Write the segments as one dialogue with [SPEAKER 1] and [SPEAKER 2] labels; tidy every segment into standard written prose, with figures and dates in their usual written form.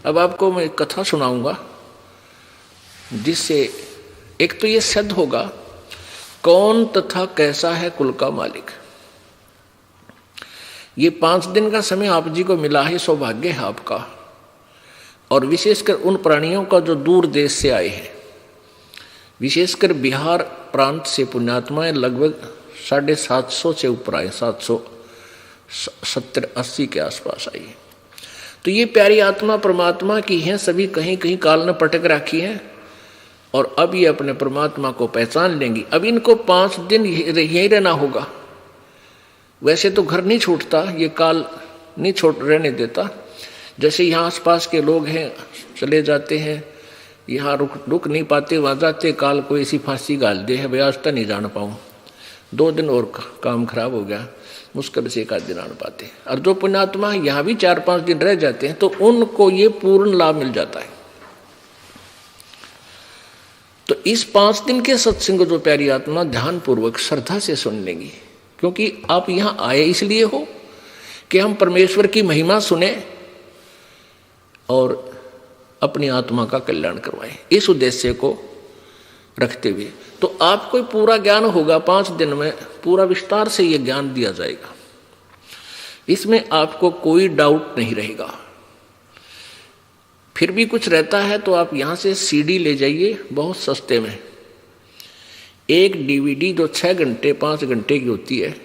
[SPEAKER 1] अब आपको मैं कथा सुनाऊंगा जिससे एक तो ये सिद्ध होगा कौन तथा कैसा है कुल का मालिक। ये 5 दिन का समय आप जी को मिला है, सौभाग्य है आपका, और विशेषकर उन प्राणियों का जो दूर देश से आए हैं, विशेषकर बिहार प्रांत से पुण्यात्माएं लगभग 750 से ऊपर आए, 770-80 के आसपास आई। तो ये प्यारी आत्मा परमात्मा की हैं, सभी कहीं कहीं काल ने पटक रखी हैं और अब ये अपने परमात्मा को पहचान लेंगी। अब इनको 5 दिन यहीं रहना होगा। वैसे तो घर नहीं छूटता, ये काल नहीं छोड़ रहने देता। जैसे यहाँ आसपास के लोग हैं चले जाते हैं, यहाँ रुक नहीं पाते, वहाँ जाते, काल को ऐसी फांसी गाल दे है, भाई आज तक नहीं जान पाऊँ, 2 दिन और काम खराब हो गया, मुश्किल से 1 आध दिन आन पाते। और जो पुण्यात्मा यहाँ भी 4-5 दिन रह जाते हैं तो उनको ये पूर्ण लाभ मिल जाता है। तो इस 5 दिन के सत्संग जो प्यारी आत्मा ध्यान पूर्वक श्रद्धा से सुन लेंगी, क्योंकि आप यहाँ आए इसलिए हो कि हम परमेश्वर की महिमा सुने और अपनी आत्मा का कल्याण करवाएं, इस उद्देश्य को रखते हुए। तो आपको पूरा ज्ञान होगा, 5 दिन में पूरा विस्तार से ये ज्ञान दिया जाएगा, इसमें आपको कोई डाउट नहीं रहेगा। फिर भी कुछ रहता है तो आप यहाँ से CD ले जाइए बहुत सस्ते में। एक DVD जो 6 घंटे 5 घंटे की होती है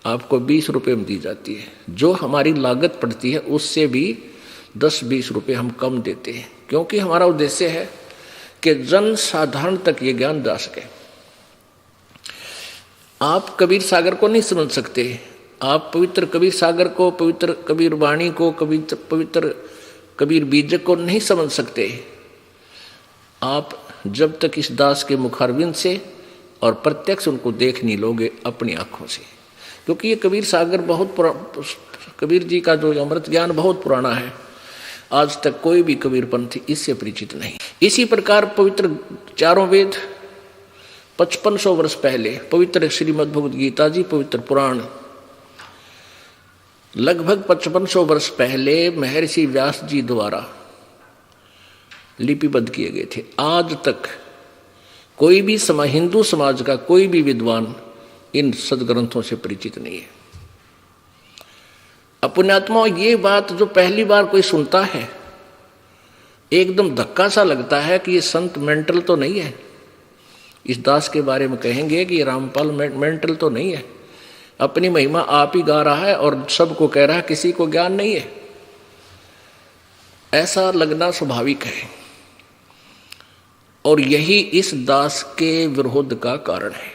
[SPEAKER 1] आपको 20 रुपये में दी जाती है। जो हमारी लागत पड़ती है उससे भी 10-20 रुपये हम कम देते हैं, क्योंकि हमारा उद्देश्य है कि जन साधारण तक ये ज्ञान जा सके। आप कबीर सागर को नहीं समझ सकते, आप पवित्र कबीर सागर को, पवित्र कबीर वाणी को, पवित्र कबीर बीजक को नहीं समझ सकते आप जब तक इस दास के मुखारविंद से और प्रत्यक्ष उनको देख नहीं लोगे अपनी आंखों से। क्योंकि ये कबीर सागर कबीर जी का जो अमृत ज्ञान बहुत पुराना है, आज तक कोई भी कबीरपंथी इससे परिचित नहीं। इसी प्रकार पवित्र 4 वेद 5500 वर्ष पहले, पवित्र श्रीमद् भगवद गीता जी, पवित्र पुराण लगभग 5500 वर्ष पहले महर्षि व्यास जी द्वारा लिपिबद्ध किए गए थे। आज तक कोई भी हिंदू समाज का कोई भी विद्वान इन सदग्रंथों से परिचित नहीं है। पुण्यात्मा, ये बात जो पहली बार कोई सुनता है एकदम धक्का सा लगता है कि ये संत मेंटल तो नहीं है। इस दास के बारे में कहेंगे कि ये रामपाल मेंटल तो नहीं है, अपनी महिमा आप ही गा रहा है और सबको कह रहा है, किसी को ज्ञान नहीं है। ऐसा लगना स्वाभाविक है और यही इस दास के विरोध का कारण है।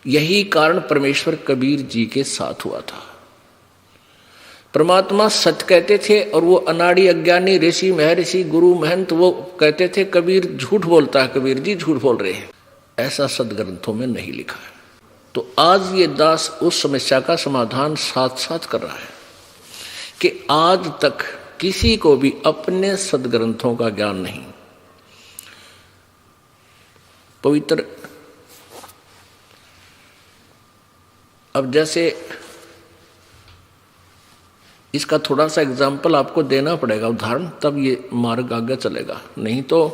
[SPEAKER 1] यही कारण परमेश्वर कबीर जी के साथ हुआ था। परमात्मा सत्य कहते थे और वो अनाड़ी अज्ञानी ऋषि महर्षि गुरु महंत वो कहते थे कबीर झूठ बोलता है, कबीर जी झूठ बोल रहे हैं। ऐसा सदग्रंथों में नहीं लिखा है। तो आज ये दास उस समस्या का समाधान साथ साथ कर रहा है कि आज तक किसी को भी अपने सदग्रंथों का ज्ञान नहीं। पवित्र, अब जैसे इसका थोड़ा सा एग्जाम्पल आपको देना पड़ेगा, उदाहरण, तब ये मार्ग आगे चलेगा। नहीं तो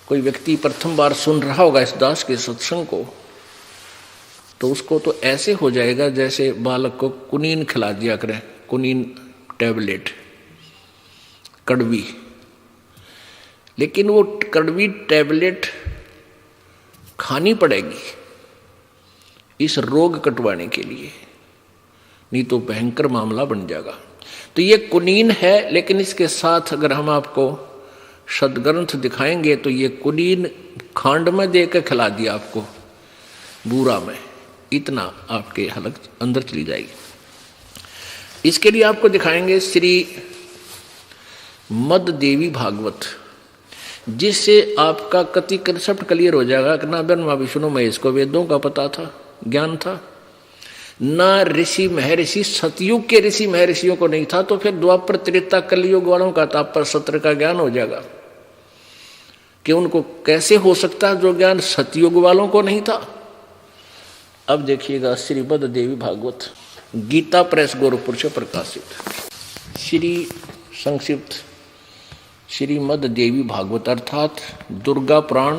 [SPEAKER 1] कोई व्यक्ति प्रथम बार सुन रहा होगा इस दास के सत्संग को तो उसको तो ऐसे हो जाएगा जैसे बालक को कुनीन खिला दिया करें, कुनीन टैबलेट कड़वी। लेकिन वो कड़वी टैबलेट खानी पड़ेगी इस रोग कटवाने के लिए, नहीं तो भयंकर मामला बन जाएगा। तो ये कुनीन है, लेकिन इसके साथ अगर हम आपको सदग्रंथ दिखाएंगे तो ये कुनीन खांड में दे के खिला दिया आपको, बूरा में, इतना आपके हलक अंदर चली जाएगी। इसके लिए आपको दिखाएंगे श्री मद देवी भागवत, जिससे आपका कति कंसेप्ट क्लियर हो जाएगा कि ना ब्रह्मा विष्णु महेश को वेदों का पता था, ज्ञान था, ना ऋषि महर्षि सतयुग के ऋषि महर्षियों को नहीं था, तो फिर द्वापर त्रेता कलयुग वालों का तापर सत्र का ज्ञान हो जाएगा कि उनको कैसे हो सकता है जो ज्ञान सतयुग वालों को नहीं था। अब देखिएगा श्रीमद् देवी भागवत, गीता प्रेस गोरखपुर से प्रकाशित, श्री संक्षिप्त श्रीमद् देवी भागवत अर्थात दुर्गा पुराण,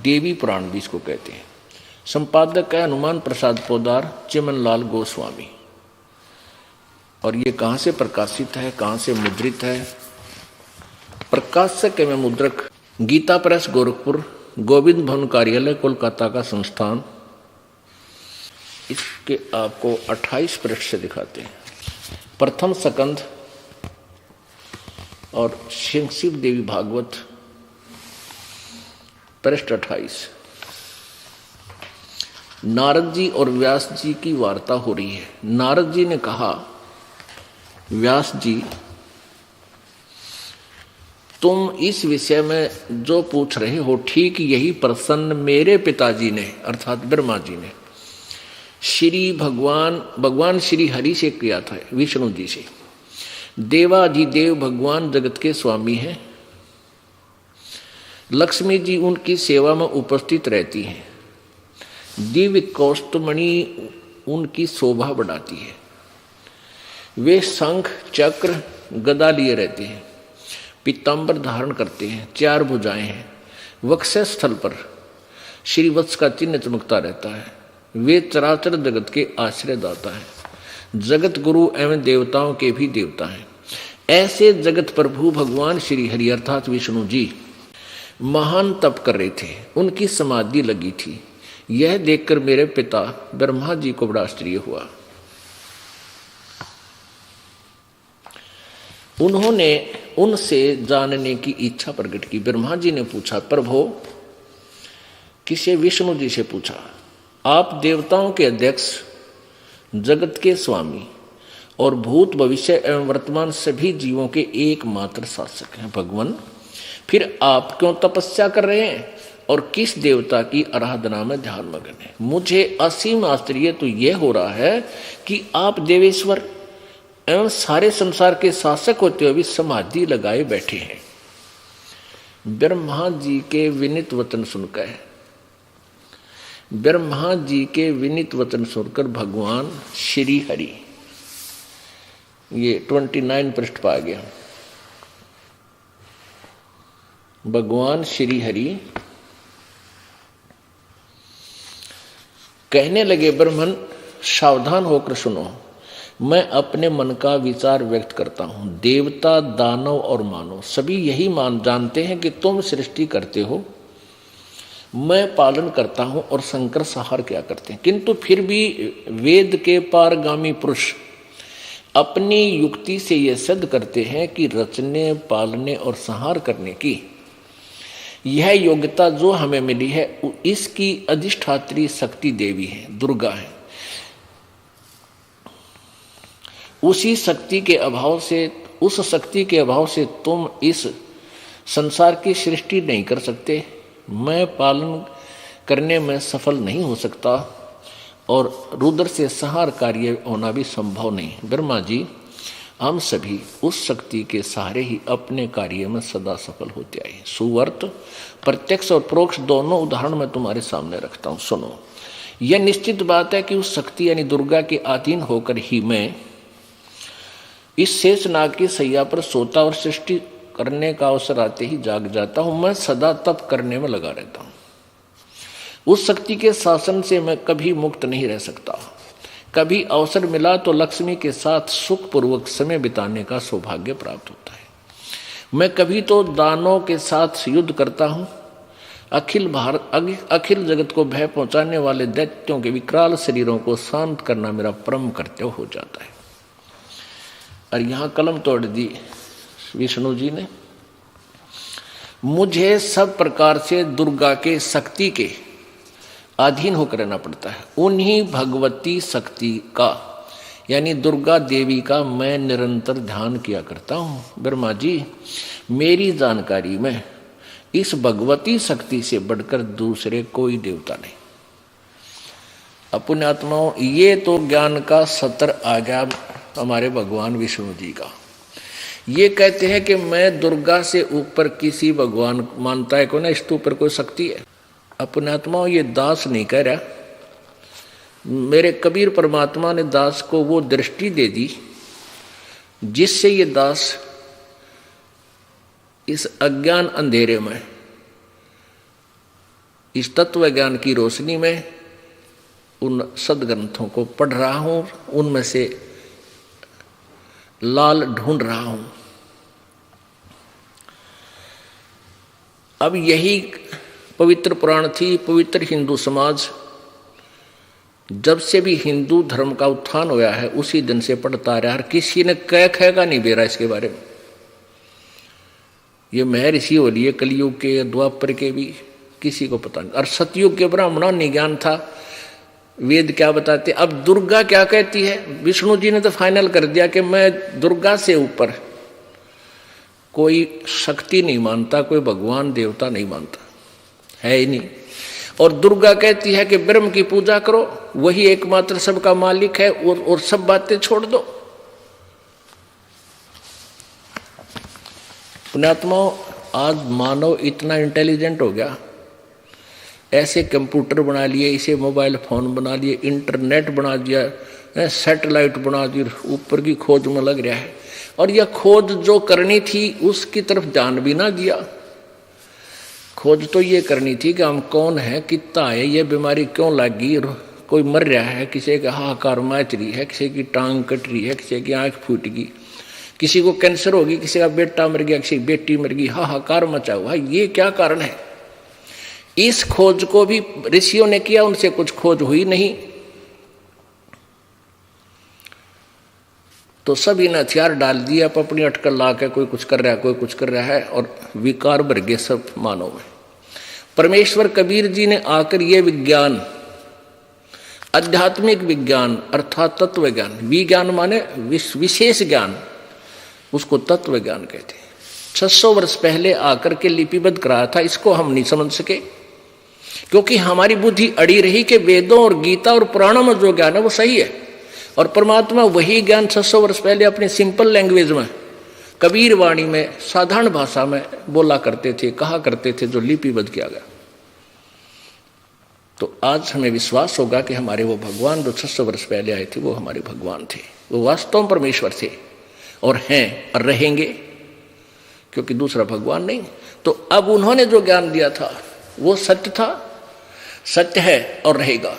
[SPEAKER 1] देवी पुराण भी इसको कहते हैं। संपादक है हनुमान प्रसाद पोदार, चिमनलाल गोस्वामी। और ये कहाँ से प्रकाशित है, कहाँ से मुद्रित है? प्रकाशक एवं मुद्रक गीता प्रेस गोरखपुर, गोविंद भवन कार्यालय कोलकाता का संस्थान। इसके आपको 28 पृष्ठ से दिखाते हैं। प्रथम स्कंध और संक्षिप्त देवी भागवत, पृष्ठ 28। नारद जी और व्यास जी की वार्ता हो रही है। नारद जी ने कहा, व्यास जी तुम इस विषय में जो पूछ रहे हो ठीक यही प्रश्न मेरे पिताजी ने अर्थात ब्रह्मा जी ने श्री भगवान श्री हरि से किया था, विष्णु जी से। देवाधिदेव भगवान जगत के स्वामी हैं। लक्ष्मी जी उनकी सेवा में उपस्थित रहती हैं। दिव्य कौस्तुमणि उनकी शोभा बढ़ाती है। वे शंख चक्र गदा लिए रहते हैं, पीतांबर धारण करते हैं, 4 भुजाएं हैं। वक्षस्थल स्थल पर श्री वत्स का चिन्ह चमकता रहता है। वे चराचर जगत के आश्रयदाता हैं, जगत गुरु एवं देवताओं के भी देवता हैं। ऐसे जगत प्रभु भगवान श्री हरि अर्थात विष्णु जी महान तप कर रहे थे। उनकी समाधि लगी थी। यह देखकर मेरे पिता ब्रह्मा जी को बड़ा आश्चर्य हुआ। उन्होंने उनसे जानने की इच्छा प्रकट की। ब्रह्मा जी ने पूछा, प्रभो, किसे? विष्णु जी से पूछा, आप देवताओं के अध्यक्ष, जगत के स्वामी और भूत भविष्य एवं वर्तमान सभी जीवों के एकमात्र शासक हैं भगवान। फिर आप क्यों तपस्या कर रहे हैं और किस देवता की आराधना में ध्यान मग्न है? मुझे असीम आश्चर्य तो यह हो रहा है कि आप देवेश्वर एवं सारे संसार के शासक होते हुए भी समाधि लगाए बैठे हैं। ब्रह्मा जी के विनीत वचन सुनकर भगवान श्री हरि, ये 29 पृष्ठ पा गया। भगवान श्री हरि कहने लगे, ब्रह्मन सावधान होकर सुनो, मैं अपने मन का विचार व्यक्त करता हूं। देवता, दानव और मानव सभी यही जानते हैं कि तुम सृष्टि करते हो, मैं पालन करता हूं और शंकर संहार क्या करते हैं। किंतु फिर भी वेद के पारगामी पुरुष अपनी युक्ति से यह सिद्ध करते हैं कि रचने, पालने और संहार करने की यह योग्यता जो हमें मिली है इसकी अधिष्ठात्री शक्ति देवी है, दुर्गा है। उस शक्ति के अभाव से तुम इस संसार की सृष्टि नहीं कर सकते, मैं पालन करने में सफल नहीं हो सकता और रुद्र से संहार कार्य होना भी संभव नहीं। ब्रह्मा जी, हम सभी उस शक्ति के सहारे ही अपने कार्य में सदा सफल होते आए। सुवर्त, प्रत्यक्ष और परोक्ष दोनों उदाहरण मैं तुम्हारे सामने रखता हूँ, सुनो। यह निश्चित बात है कि उस शक्ति यानी दुर्गा के अधीन होकर ही मैं इस शेष नाग की सैया पर सोता और सृष्टि करने का अवसर आते ही जाग जाता हूं। मैं सदा तप करने में लगा रहता हूं। उस शक्ति के शासन से मैं कभी मुक्त नहीं रह सकता। कभी अवसर मिला तो लक्ष्मी के साथ सुखपूर्वक समय बिताने का सौभाग्य प्राप्त होता है। मैं कभी तो दानों के साथ युद्ध करता हूं। अखिल जगत को भय पहुंचाने वाले दैत्यों के विकराल शरीरों को शांत करना मेरा परम कर्तव्य हो जाता है। और यहां कलम तोड़ दी विष्णु जी ने। मुझे सब प्रकार से दुर्गा के शक्ति के अधीन होकर रहना पड़ता है। उन्हीं भगवती शक्ति का यानी दुर्गा देवी का मैं निरंतर ध्यान किया करता हूं। ब्रह्मा जी, मेरी जानकारी में इस भगवती शक्ति से बढ़कर दूसरे कोई देवता नहीं। अपने आत्माओं, ये तो ज्ञान का सत्र आ गया हमारे भगवान विष्णु जी का। ये कहते हैं कि मैं दुर्गा से ऊपर किसी भगवान मानता है को ना, इसके ऊपर कोई शक्ति है। अपने आत्माओं, ये दास नहीं कह रहा। मेरे कबीर परमात्मा ने दास को वो दृष्टि दे दी जिससे ये दास इस अज्ञान अंधेरे में, इस तत्व ज्ञान की रोशनी में उन सदग्रंथों को पढ़ रहा हूं, उनमें से लाल ढूंढ रहा हूं। अब यही पवित्र पुराण थी। पवित्र हिंदू समाज जब से भी हिंदू धर्म का उत्थान हुआ है उसी दिन से पढ़ता रहा, किसी ने कह खेगा नहीं बेरा इसके बारे में। ये महर्षि हो लिए कलयुग के, द्वापर के भी किसी को पता नहीं। और सतयुग के ब्राह्मणों ने ज्ञान था, वेद क्या बताते। अब दुर्गा क्या कहती है, विष्णु जी ने तो फाइनल कर दिया कि मैं दुर्गा से ऊपर कोई शक्ति नहीं मानता, कोई भगवान देवता नहीं मानता, है ही नहीं। और दुर्गा कहती है कि ब्रह्म की पूजा करो, वही एकमात्र सबका मालिक है, और सब बातें छोड़ दो। पुण्यात्मा, आज मानव इतना इंटेलिजेंट हो गया, ऐसे कंप्यूटर बना लिए, इसे मोबाइल फोन बना लिए, इंटरनेट बना दिया, सैटेलाइट बना दी, ऊपर की खोज में लग रहा है। और यह खोज जो करनी थी उसकी तरफ ध्यान भी ना दिया। खोज तो ये करनी थी कि हम कौन है, कितना है, ये बीमारी क्यों लगी, कोई मर रहा है, किसी का हाहाकार मच रही है, किसी की टांग कट रही है, किसी की आंख फूट गई, किसी को कैंसर होगी, किसी का बेटा मर गया, किसी की बेटी मर गई, हाहाकार मचा हुआ। ये क्या कारण है? इस खोज को भी ऋषियों ने किया, उनसे कुछ खोज हुई नहीं। तो सभी ने हथियार डाल दिए, अब अपनी अटकल ला के कोई कुछ कर रहा है, कोई कुछ कर रहा है, और विकार भर गए सब मानव में। परमेश्वर कबीर जी ने आकर ये विज्ञान, आध्यात्मिक विज्ञान अर्थात तत्व ज्ञान, विज्ञान माने विशेष ज्ञान, उसको तत्व ज्ञान कहते हैं। 600 वर्ष पहले आकर के लिपिबद्ध कराया था। इसको हम नहीं समझ सके क्योंकि हमारी बुद्धि अड़ी रही कि वेदों और गीता और पुराणों में जो ज्ञान है वो सही है, और परमात्मा वही ज्ञान 600 वर्ष पहले अपनी सिंपल लैंग्वेज में, कबीर वाणी में, साधारण भाषा में बोला करते थे, कहा करते थे, जो लिपिबद्ध किया गया। तो आज हमें विश्वास होगा कि हमारे वो भगवान जो 600 वर्ष पहले आए थे वो हमारे भगवान थे, वो वास्तव में परमेश्वर थे और हैं और रहेंगे, क्योंकि दूसरा भगवान नहीं। तो अब उन्होंने जो ज्ञान दिया था वो सत्य था, सत्य है और रहेगा।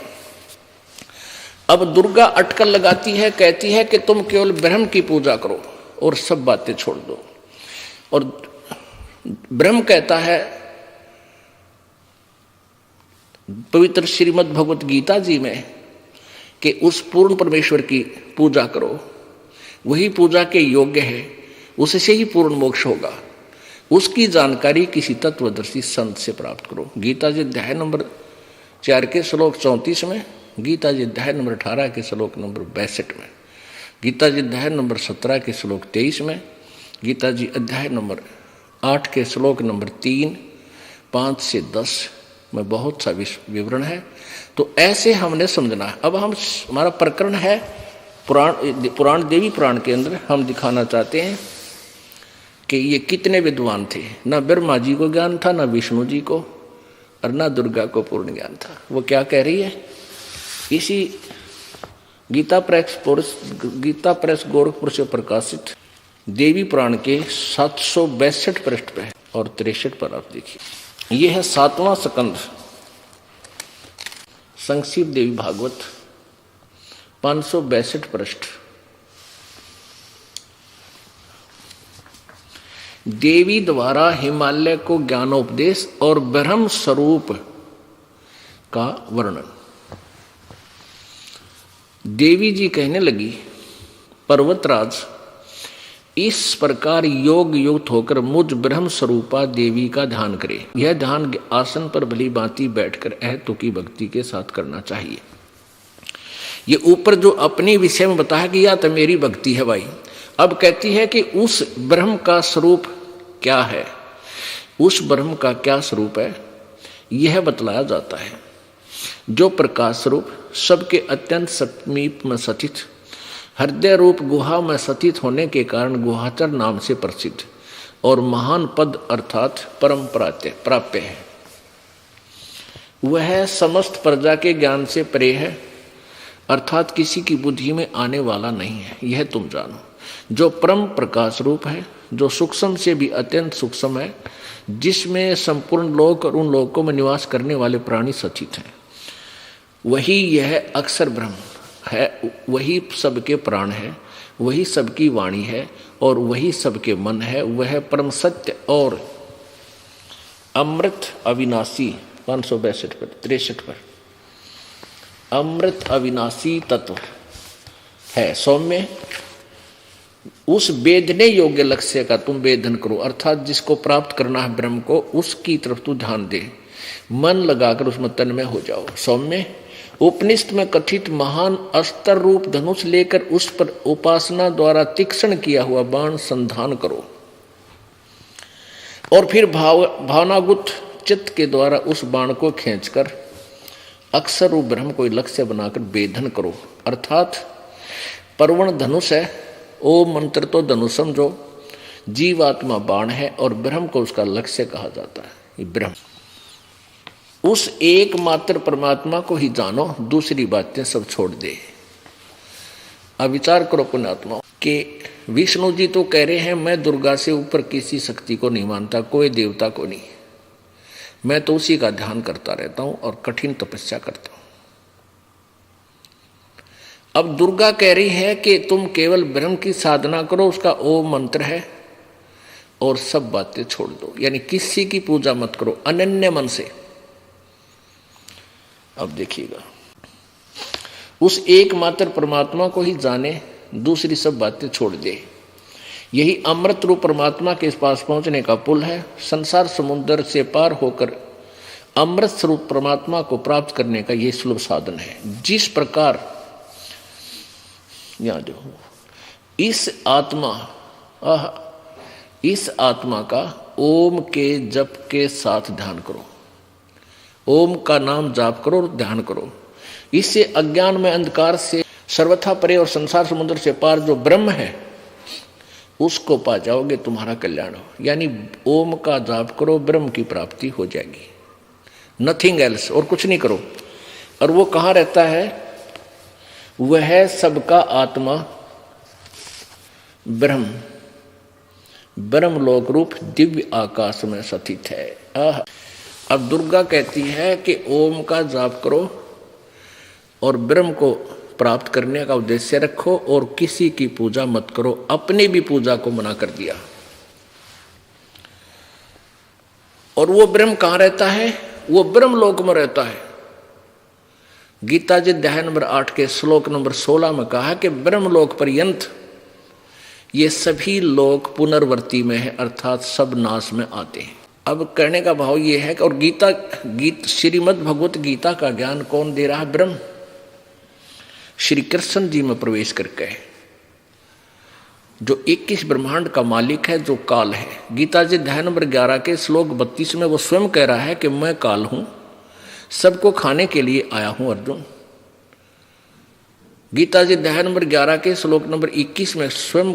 [SPEAKER 1] अब दुर्गा अटकल लगाती है, कहती है कि तुम केवल ब्रह्म की पूजा करो और सब बातें छोड़ दो। और ब्रह्म कहता है पवित्र श्रीमद् भगवत गीता जी में कि उस पूर्ण परमेश्वर की पूजा करो, वही पूजा के योग्य है, उससे ही पूर्ण मोक्ष होगा। उसकी जानकारी किसी तत्वदर्शी संत से प्राप्त करो। गीता जी अध्याय नंबर 4 के श्लोक 34 में, गीता जी अध्याय नंबर 18 के श्लोक नंबर 62 में, गीता जी अध्याय नंबर 17 के श्लोक 23 में, गीता जी अध्याय नंबर 8 के श्लोक नंबर 3, 5 से 10 में बहुत सा विवरण है। तो ऐसे हमने समझना है। अब हमारा प्रकरण है पुराण देवी पुराण के अंदर हम दिखाना चाहते हैं कि ये कितने विद्वान थे। ना ब्रह्मा जी को ज्ञान था, ना विष्णु जी को, और ना दुर्गा को पूर्ण ज्ञान था। वो क्या कह रही है इसी गीता प्रेस गोरखपुर से प्रकाशित देवी पुराण के 762 पृष्ठ पे और 63 पर आप देखिए। ये है 7वां स्कंद संक्षिप्त देवी भागवत 562 पृष्ठ। देवी द्वारा हिमालय को ज्ञानोपदेश और ब्रह्म स्वरूप का वर्णन। देवी जी कहने लगी, पर्वतराज, इस प्रकार योग युक्त होकर मुझ ब्रह्म स्वरूपा देवी का ध्यान करे। यह ध्यान आसन पर भली भांति बैठकर अहतु की भक्ति के साथ करना चाहिए। ये ऊपर जो अपने विषय में बताया कि यह तो मेरी भक्ति है भाई, अब कहती है कि उस ब्रह्म का स्वरूप क्या है, उस ब्रह्म का क्या स्वरूप है, यह बतलाया जाता है। जो प्रकाश स्वरूप सबके अत्यंत समीप में स्थित, हृदय रूप गुहा में स्थित होने के कारण गुहाचर नाम से प्रसिद्ध और महान पद अर्थात परम प्राप्य है। वह समस्त प्रजा के ज्ञान से परे है, अर्थात किसी की बुद्धि में आने वाला नहीं है, यह तुम जानो। जो परम प्रकाश रूप है, जो सूक्ष्म से भी अत्यंत सूक्ष्म है, जिसमें संपूर्ण लोक और उन लोकों में निवास करने वाले प्राणी सचित हैं, वही यह अक्षर ब्रह्म है, वही सबके प्राण है, वही सबकी वाणी है और वही सबके मन है। वह परम सत्य और अमृत अविनाशी 562 पर 63 पर अमृत अविनाशी तत्व है। सौम्य, उस वेदने योग्य लक्ष्य का तुम वेदन करो, अर्थात जिसको प्राप्त करना है ब्रह्म को, उसकी तरफ तू ध्यान दे, मन लगाकर उसमें तन्मय हो जाओ। सौम्य, उपनिषद में कथित महान अस्त्र रूप धनुष लेकर उस पर उपासना द्वारा तीक्ष्ण किया हुआ बाण संधान करो और फिर भावनागुत चित्त के द्वारा उस बाण को खींचकर अक्षर रूप ब्रह्म को लक्ष्य बनाकर वेदन करो। अर्थात परवण धनुष है, ओम मंत्र तो धनुष समझो, जीवात्मा बाण है और ब्रह्म को उसका लक्ष्य कहा जाता है। ब्रह्म उस एकमात्र परमात्मा को ही जानो, दूसरी बातें सब छोड़ दे। अब विचार करो पुण्यात्मा कि विष्णु जी तो कह रहे हैं मैं दुर्गा से ऊपर किसी शक्ति को नहीं मानता, कोई देवता को नहीं, मैं तो उसी का ध्यान करता रहता हूं और कठिन तपस्या करता हूं। अब दुर्गा कह रही है कि तुम केवल ब्रह्म की साधना करो, उसका ओम मंत्र है और सब बातें छोड़ दो, यानी किसी की पूजा मत करो, अनन्य मन से। अब देखिएगा, उस एकमात्र परमात्मा को ही जाने, दूसरी सब बातें छोड़ दे। यही अमृत रूप परमात्मा के पास पहुंचने का पुल है। संसार समुद्र से पार होकर अमृत स्वरूप परमात्मा को प्राप्त करने का यह सुलभ साधन है। जिस प्रकार यहां जो इस आत्मा का ओम के जप के साथ ध्यान करो, ओम का नाम जाप करो और ध्यान करो। इससे अज्ञान में अंधकार से सर्वथा परे और संसार समुद्र से पार जो ब्रह्म है उसको पा जाओगे, तुम्हारा कल्याण हो। यानी ओम का जाप करो, ब्रह्म की प्राप्ति हो जाएगी, नथिंग एल्स, और कुछ नहीं करो। और वो कहाँ रहता है? वह सबका आत्मा ब्रह्म लोक रूप दिव्य आकाश में स्थित है। अब दुर्गा कहती है कि ओम का जाप करो और ब्रह्म को प्राप्त करने का उद्देश्य रखो और किसी की पूजा मत करो। अपनी भी पूजा को मना कर दिया। और वो ब्रह्म कहाँ रहता है? वो ब्रह्म लोक में रहता है। गीता जी अध्याय नंबर 8 के श्लोक नंबर 16 में कहा कि ब्रह्म लोक पर्यंत ये सभी लोक पुनर्वर्ती में है, अर्थात सब नाश में आते हैं। अब कहने का भाव ये है कि और श्रीमद् भगवत गीता का ज्ञान कौन दे रहा है? ब्रह्म, श्री कृष्ण जी में प्रवेश करके, जो 21 ब्रह्मांड का मालिक है, जो काल है। गीता जी अध्याय नंबर 11 के श्लोक 32 में वो स्वयं कह रहा है कि मैं काल हूं, सबको खाने के लिए आया हूं अर्जुन। गीता जी अध्याय नंबर 11 के श्लोक नंबर 21 में स्वयं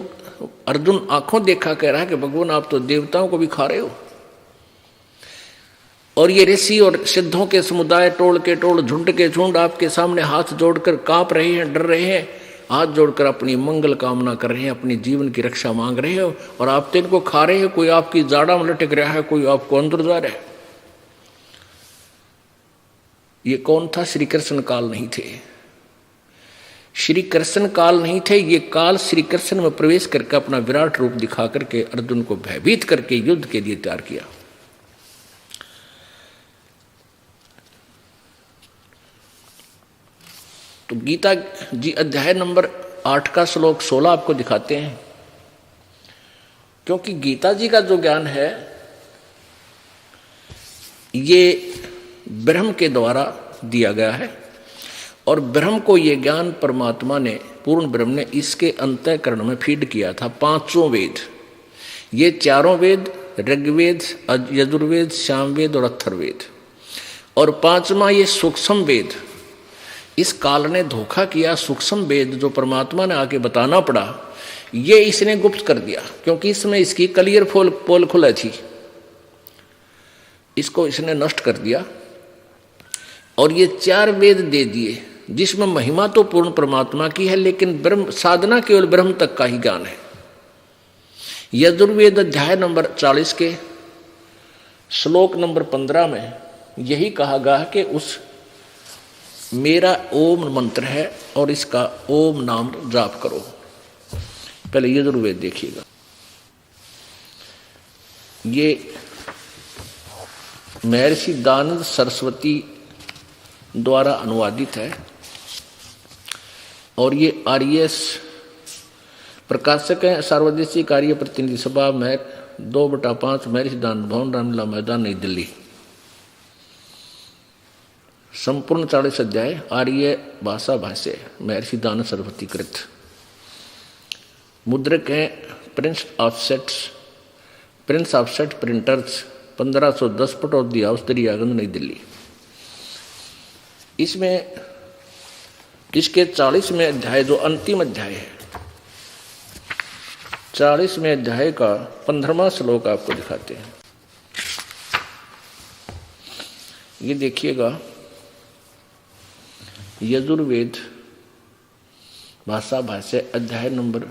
[SPEAKER 1] अर्जुन आंखों देखा कह रहा है कि भगवान आप तो देवताओं को भी खा रहे हो। और ये ऋषि और सिद्धों के समुदाय टोल के टोल, झुंड के झुंड आपके सामने हाथ जोड़कर कांप रहे हैं, डर रहे हैं, हाथ जोड़कर अपनी मंगल कामना कर रहे हैं, अपनी जीवन की रक्षा मांग रहे हो, और आप तो इनको खा रहे हैं। कोई आपकी जाड़ा में लटक रहा है, कोई आपको अंदर जा रहा है। ये कौन था? श्री कृष्ण काल नहीं थे। श्री कृष्ण काल नहीं थे, ये काल श्री कृष्ण में प्रवेश करके अपना विराट रूप दिखा करके अर्जुन को भयभीत करके युद्ध के लिए तैयार किया। तो गीता जी अध्याय नंबर 8 का श्लोक 16 आपको दिखाते हैं, क्योंकि गीता जी का जो ज्ञान है ये ब्रह्म के द्वारा दिया गया है। और ब्रह्म को ये ज्ञान परमात्मा ने, पूर्ण ब्रह्म ने इसके अंतःकरण में फीड किया था। 5 वेद, ये 4 वेद, ऋग्वेद, यजुर्वेद, सामवेद और अथर्ववेद, और 5वां ये सूक्ष्म वेद। इस काल ने धोखा किया। सूक्ष्म वेद जो परमात्मा ने आके बताना पड़ा, ये इसने गुप्त कर दिया, क्योंकि इसमें इसकी क्लियर पोल खुला थी, इसको इसने नष्ट कर दिया। और ये 4 वेद दे दिए, जिसमें महिमा तो पूर्ण परमात्मा की है, लेकिन ब्रह्म साधना केवल ब्रह्म तक का ही ज्ञान है। यजुर्वेद अध्याय नंबर 40 के श्लोक नंबर 15 में यही कहा गया है कि उस मेरा ओम मंत्र है और इसका ओम नाम जाप करो। पहले यजुर्वेद देखिएगा, ये महर्षि दानंद सरस्वती द्वारा अनुवादित है और ये आरएस प्रकाशक है, सार्वदेशीय कार्य प्रतिनिधि सभा, 2/5 महर्षि दानंद भवन, रामलीला मैदान, नई दिल्ली। संपूर्ण 40 अध्याय आर्य भाषा भाष्य महर्षि दानंद सरस्वती कृत। मुद्रक हैं Prince offset printers, 1510 Pataudi house, Daryaganj, नई दिल्ली। इसमें इसके 40वें अध्याय जो अंतिम अध्याय है, 40वें अध्याय का 15वां श्लोक आपको दिखाते हैं। ये देखिएगा, यजुर्वेद भाषा भाष्य अध्याय नंबर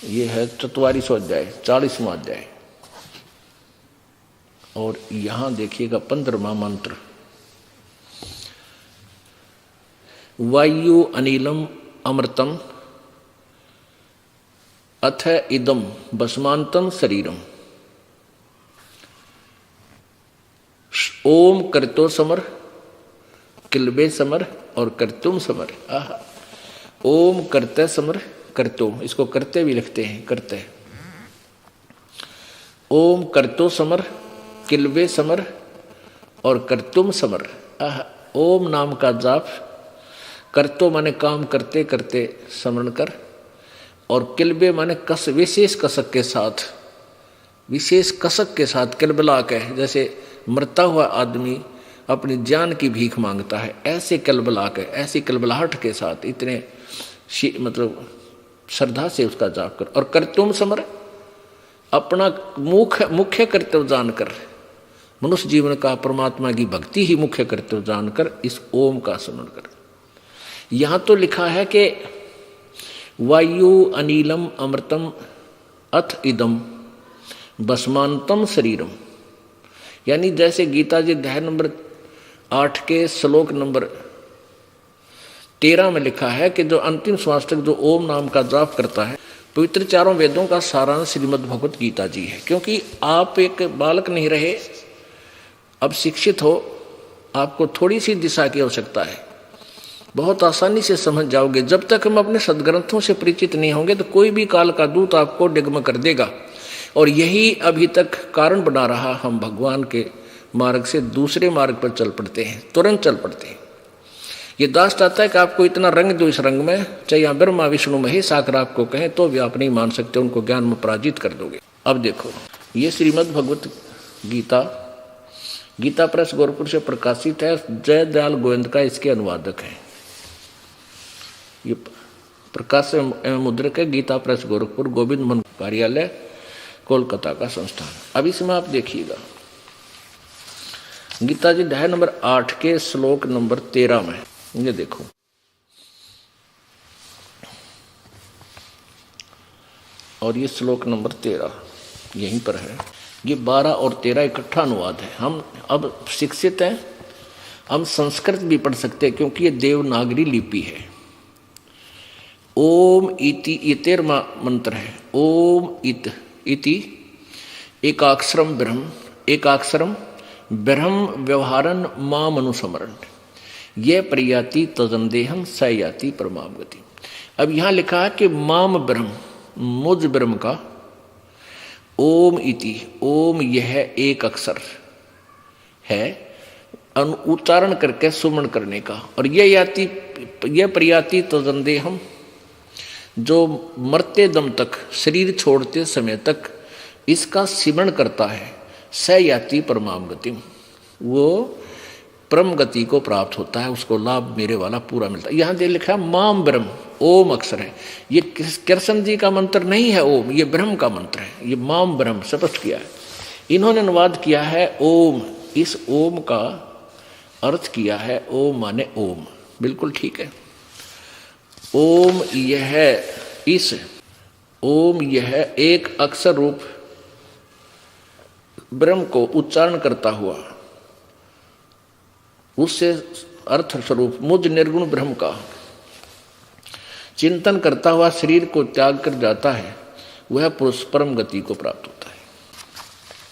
[SPEAKER 1] ये है 44वां अध्याय, 40वां अध्याय। और यहां देखिएगा 15वां मंत्र, वायु अनिलम अमृतम अथ इदम भस्मांतम शरीरम ओम कर्तो समर किलबे समर और कर्तुम समर। ओम करते समर कर्तो, इसको करते भी लिखते हैं, करते। ओम कर्तो समर किलबे समर और कर्तुम समर। ओम नाम का जाप, कर्तो माने काम करते करते स्मरण कर, और किलबे माने कस, विशेष कसक के साथ, विशेष कसक के साथ किलबला के, जैसे मरता हुआ आदमी अपनी जान की भीख मांगता है, ऐसे किलबला के, ऐसी किलबलाहट के साथ, इतने मतलब श्रद्धा से उसका जाप कर। और कर्तुम समर, अपना मुख्य कर्तव्य जानकर, मनुष्य जीवन का परमात्मा की भक्ति ही मुख्य कर्तव्य जानकर इस ओम का स्मरण कर। यहां तो लिखा है कि वायु अनिलम अमृतम अथ इदम भस्मांतम शरीरम, यानी जैसे गीता जी अध्याय नंबर 8 के श्लोक नंबर 13 में लिखा है कि जो अंतिम श्वास तक जो ओम नाम का जाप करता है, पवित्र चारों वेदों का सारांश श्रीमद् भगवत गीता जी है। क्योंकि आप एक बालक नहीं रहे, अब शिक्षित हो, आपको थोड़ी सी दिशा की आवश्यकता है, बहुत आसानी से समझ जाओगे। जब तक हम अपने सदग्रंथों से परिचित नहीं होंगे तो कोई भी काल का दूत आपको डिगम कर देगा, और यही अभी तक कारण बना रहा, हम भगवान के मार्ग से दूसरे मार्ग पर चल पड़ते हैं, तुरंत चल पड़ते हैं। ये दास चाहता है कि आपको इतना रंग दो इस रंग में, चाहे यहाँ ब्रह्मा विष्णु महेश आकर आपको कहें तो भी आप नहीं मान सकते, उनको ज्ञान में पराजित कर दोगे। अब देखो, ये श्रीमद् भगवत गीता, गीता प्रेस गोरखपुर से प्रकाशित है, जयदयाल गोविंद का इसके अनुवादक है। ये प्रकाश एवं मुद्रक है, गीता प्रेस गोरखपुर, गोविंद मन कार्यालय, कोलकाता का संस्थान। अब इसमें आप देखिएगा, गीता जी अध्याय नंबर 8 के श्लोक नंबर 13 में ये देखो, और ये श्लोक नंबर 13 यहीं पर है। ये 12 और 13 इकट्ठा अनुवाद है। हम अब शिक्षित हैं, हम संस्कृत भी पढ़ सकते हैं क्योंकि ये देवनागरी लिपि है। ओम इति, ये 13वां मंत्र है। ओम इति एकाक्षरम ब्रह्म, एकाक्षरम ब्रह्म व्यवहारन माम अनुसमरण, ये प्रयाति तजंदेहम स याति परमाम गति। अब यहाँ लिखा है कि माम ब्रह्म, मुझ ब्रह्म का, ओम इति, ओम यह एक अक्षर है, उच्चारण करके सुमरण करने का, और यह प्रयाति तजंदेहम, जो मरते दम तक, शरीर छोड़ते समय तक इसका सिमरण करता है, स याति परमाम गति, वो परम गति को प्राप्त होता है, उसको लाभ मेरे वाला पूरा मिलता है। यहाँ दे लिखा है माम ब्रह्म, ओम अक्षर है। ये कृष्ण जी का मंत्र नहीं है ओम, ये ब्रह्म का मंत्र है। ये माम ब्रह्म स्पष्ट किया है। इन्होंने अनुवाद किया है ओम, इस ओम का अर्थ किया है ओम माने ओम, बिल्कुल ठीक है। ओम यह इस ओम यह एक अक्षर रूप ब्रह्म को उच्चारण करता हुआ उससे अर्थ स्वरूप मुझ निर्गुण ब्रह्म का चिंतन करता हुआ शरीर को त्याग कर जाता है, वह पुरुष परम गति को प्राप्त होता है।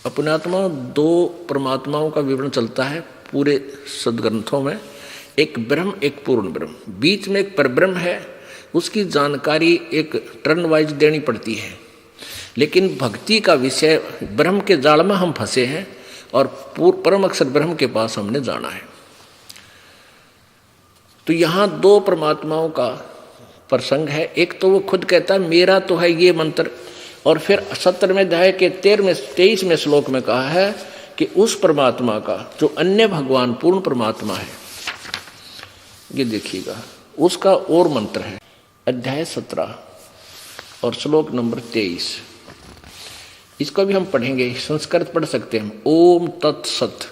[SPEAKER 1] अपनात्मा दो परमात्माओं का विवरण चलता है पूरे सदग्रंथों में, एक ब्रह्म एक पूर्ण ब्रह्म। बीच में एक परब्रह्म है, उसकी जानकारी एक टर्न वाइज देनी पड़ती है, लेकिन भक्ति का विषय ब्रह्म के जाल में हम फंसे हैं और परम अक्षर ब्रह्म के पास हमने जाना है। तो यहाँ दो परमात्माओं का प्रसंग है। एक तो वो खुद कहता है मेरा तो है ये मंत्र, और फिर 17वें अध्याय के 23वें श्लोक में कहा है कि उस परमात्मा का जो अन्य भगवान पूर्ण परमात्मा है, ये देखिएगा उसका और मंत्र है। अध्याय 17 और श्लोक नंबर 23, इसको भी हम पढ़ेंगे, संस्कृत पढ़ सकते हैं। ओम तत्सत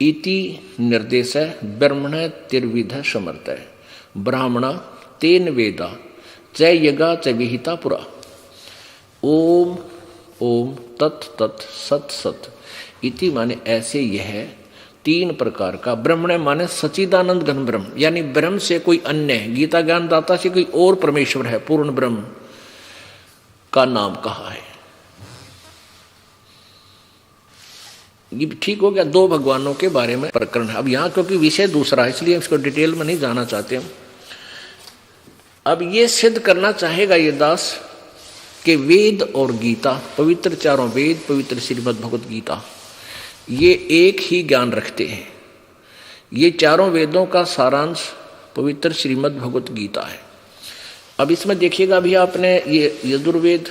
[SPEAKER 1] इति निर्देश ब्रह्मण तिर्विध समर्थ ब्राह्मण तेन वेदा च यज्ञा च विहिता पुरा। ओम ओम तत् तत् सत सत इति माने ऐसे यह तीन प्रकार का ब्रह्मण माने सच्चिदानंद घन ब्रह्म, यानी ब्रह्म से कोई अन्य, गीता ज्ञान दाता से कोई और परमेश्वर है, पूर्ण ब्रह्म का नाम कहा है। ये ठीक हो गया, दो भगवानों के बारे में प्रकरण है। अब यहाँ क्योंकि विषय दूसरा है इसलिए इसको डिटेल में नहीं जाना चाहते हम। अब ये सिद्ध करना चाहेगा ये दास कि वेद और गीता, पवित्र चारों वेद, पवित्र श्रीमद् भगवत गीता, ये एक ही ज्ञान रखते हैं। ये चारों वेदों का सारांश पवित्र श्रीमद् भगवत गीता है। अब इसमें देखिएगा अभी आपने ये यजुर्वेद,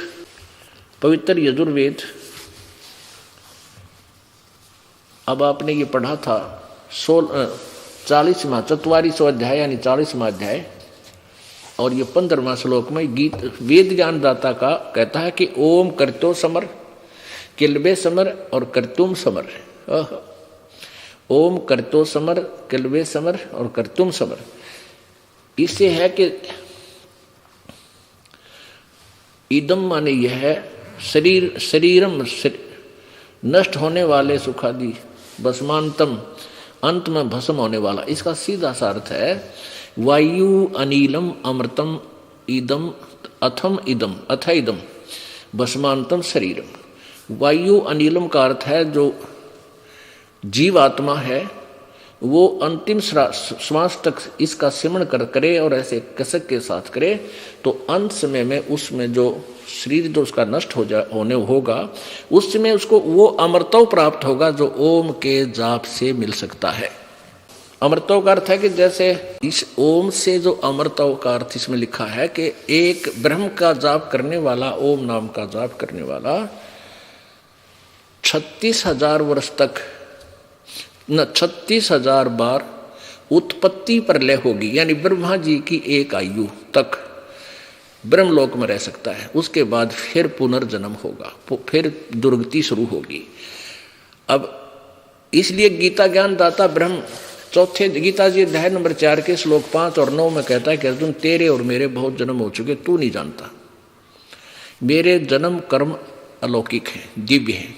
[SPEAKER 1] पवित्र यजुर्वेद, अब आपने ये पढ़ा था 40वां 44वां अध्याय यानी 40वां अध्याय, और ये 15वां श्लोक में वेद ज्ञान दाता का कहता है कि ओम कर्तो समर किल्बे समर और कर्तुम समर। ओम कर्तो समर किल्बे समर और कर्तुम समर, इससे है कि इदम माने यह है शरीरम नष्ट होने वाले सुखादि, भस्मांतम अंत में भस्म होने वाला। इसका सीधा सा अर्थ है वायु अनिलम अमृतम इदम अथम इदम अथ इदम भस्मांतम शरीरम। वायु अनिलम का अर्थ है जो जीव आत्मा है वो अंतिम श्वास तक इसका सिमरण करे और ऐसे कसक के साथ करे तो अंत समय में उसमें जो शरीर जो उसका नष्ट होने होगा उस समय उसको वो अमृतव प्राप्त होगा जो ओम के जाप से मिल सकता है। अमृतव का अर्थ है कि जैसे इस ओम से जो अमृतव का अर्थ इसमें लिखा है कि एक ब्रह्म का जाप करने वाला, ओम नाम का जाप करने वाला 36,000 वर्ष तक 36,000 बार उत्पत्ति प्रलय होगी, यानी ब्रह्मा जी की एक आयु तक ब्रह्मलोक में रह सकता है। उसके बाद फिर पुनर्जन्म होगा, फिर दुर्गति शुरू होगी। अब इसलिए गीता ज्ञान दाता ब्रह्म चौथे गीता जी अध्याय नंबर 4 के श्लोक 5 और 9 में कहता है कि अर्जुन तेरे और मेरे बहुत जन्म हो चुके, तू नहीं जानता। मेरे जन्म कर्म अलौकिक हैं, दिव्य हैं।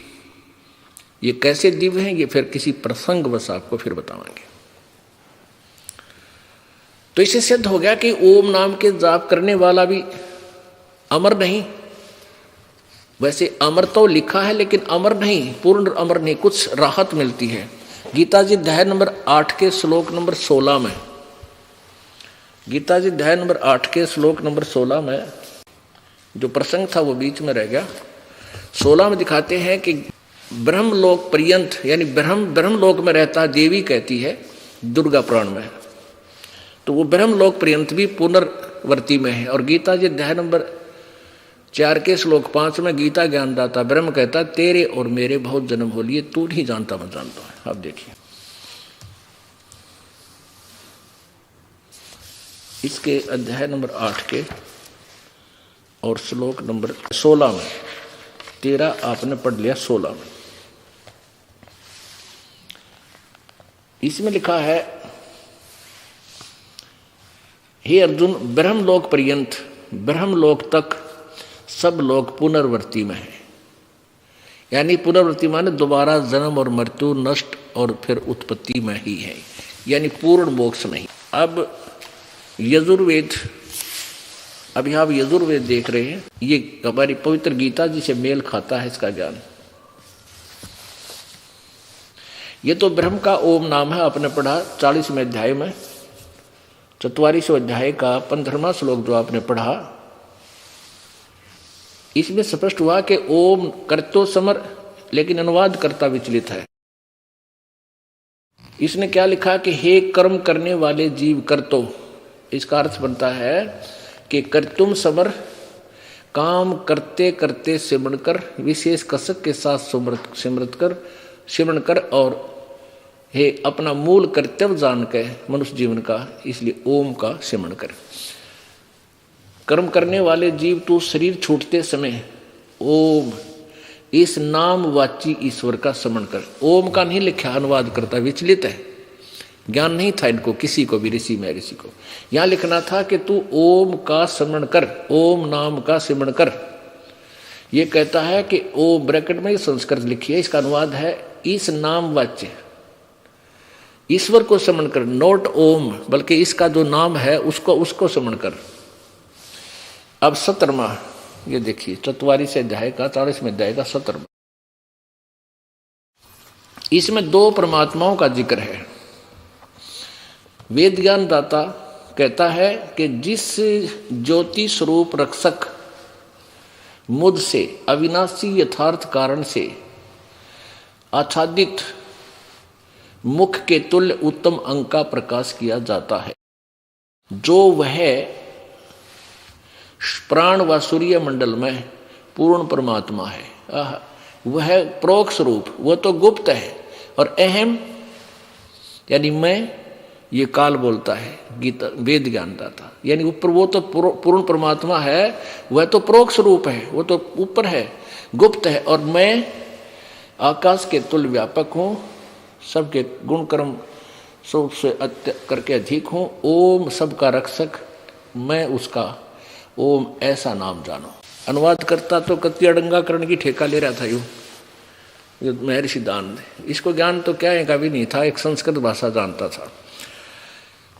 [SPEAKER 1] ये कैसे दिव्य हैं ये फिर किसी प्रसंग बस आपको फिर बताएंगे। तो इससे सिद्ध हो गया कि ओम नाम के जाप करने वाला भी अमर नहीं, वैसे अमर तो लिखा है लेकिन अमर नहीं, पूर्ण अमर नहीं, कुछ राहत मिलती है। गीता जी अध्याय नंबर 8 के श्लोक नंबर 16 में, गीता जी अध्याय नंबर 8 के श्लोक नंबर 16 में जो प्रसंग था वो बीच में रह गया। 16 में दिखाते हैं कि ब्रह्मलोक पर्यंत, यानी ब्रह्मलोक में रहता है, देवी कहती है दुर्गा पुराण में, तो वो ब्रह्मलोक पर्यंत भी पुनर्वर्ती में है। और गीता जी अध्याय नंबर 4 के श्लोक 5 में गीता ज्ञानदाता ब्रह्म कहता तेरे और मेरे बहुत जन्म हो लिए, तू नहीं जानता मैं जानता हूं। आप देखिए इसके अध्याय नंबर 8 के और श्लोक नंबर 16 में, 13 आपने पढ़ लिया, 16 में इसमें लिखा है हे अर्जुन ब्रह्मलोक पर्यंत ब्रह्मलोक तक सब लोग पुनर्वृत्ति में है। यानी पुनर्वृत्ति माने दोबारा जन्म और मृत्यु, नष्ट और फिर उत्पत्ति में ही है, यानी पूर्ण मोक्ष नहीं। अब यजुर्वेद, अभी आप यजुर्वेद देख रहे हैं, ये हमारी पवित्र गीता जी से मेल खाता है इसका ज्ञान। ये तो ब्रह्म का ओम नाम है, आपने पढ़ा 40वें अध्याय में, 44वें अध्याय का 15वां श्लोक जो आपने पढ़ा, इसमें स्पष्ट हुआ कि ओम करतो समर, लेकिन अनुवाद करता विचलित है। इसने क्या लिखा कि हे कर्म करने वाले जीव करतो, इसका अर्थ बनता है कि कर्तुम समर, काम करते करते सिमरण कर, विशेष कसक के साथ सिमरण कर, और हे अपना मूल कर्तव्य जान के मनुष्य जीवन का, इसलिए ओम का सिमरण कर। कर्म करने वाले जीव तू शरीर छूटते समय ओम इस नाम वाची ईश्वर का स्मरण कर। ओम का नहीं लिखा, अनुवाद करता विचलित है, ज्ञान नहीं था इनको किसी को भी, ऋषि में ऋषि को। यहां लिखना था कि तू ओम का स्मरण कर, ओम नाम का स्मरण कर। ये कहता है कि ओम, ब्रैकेट में संस्कृत लिखी है, इसका अनुवाद है इस नाम वाच्य ईश्वर को स्मरण कर, नोट ओम, बल्कि इसका जो नाम है उसको स्मरण कर। अब 17वां, ये देखिए 44वें अध्याय का 40वें अध्याय का 17वां, इसमें दो परमात्माओं का जिक्र है। वेद ज्ञान दाता कहता है कि जिस ज्योति स्वरूप रक्षक मुझ से अविनाशी यथार्थ कारण से आच्छादित मुख के तुल्य उत्तम अंग का प्रकाश किया जाता है, जो वह प्राण व सूर्य मंडल में पूर्ण परमात्मा है। वह प्रोक्ष रूप, वह तो गुप्त है, और अहम यानी मैं, ये काल बोलता है गीता वेद ज्ञानदाता, यानी ऊपर वो तो पूर्ण परमात्मा है, वह तो प्रोक्ष रूप है, वो तो ऊपर है, गुप्त है, और मैं आकाश के तुल्य व्यापक हूँ, सबके गुण कर्म सबसे करके अधिक हूँ। ओम सबका रक्षक, मैं उसका ओम ऐसा नाम जानो। अनुवाद करता तो कति अड़ंगाकरण की ठेका ले रहा था यूं महर्षि दान, इसको ज्ञान तो क्या है कभी नहीं था, एक संस्कृत भाषा जानता था,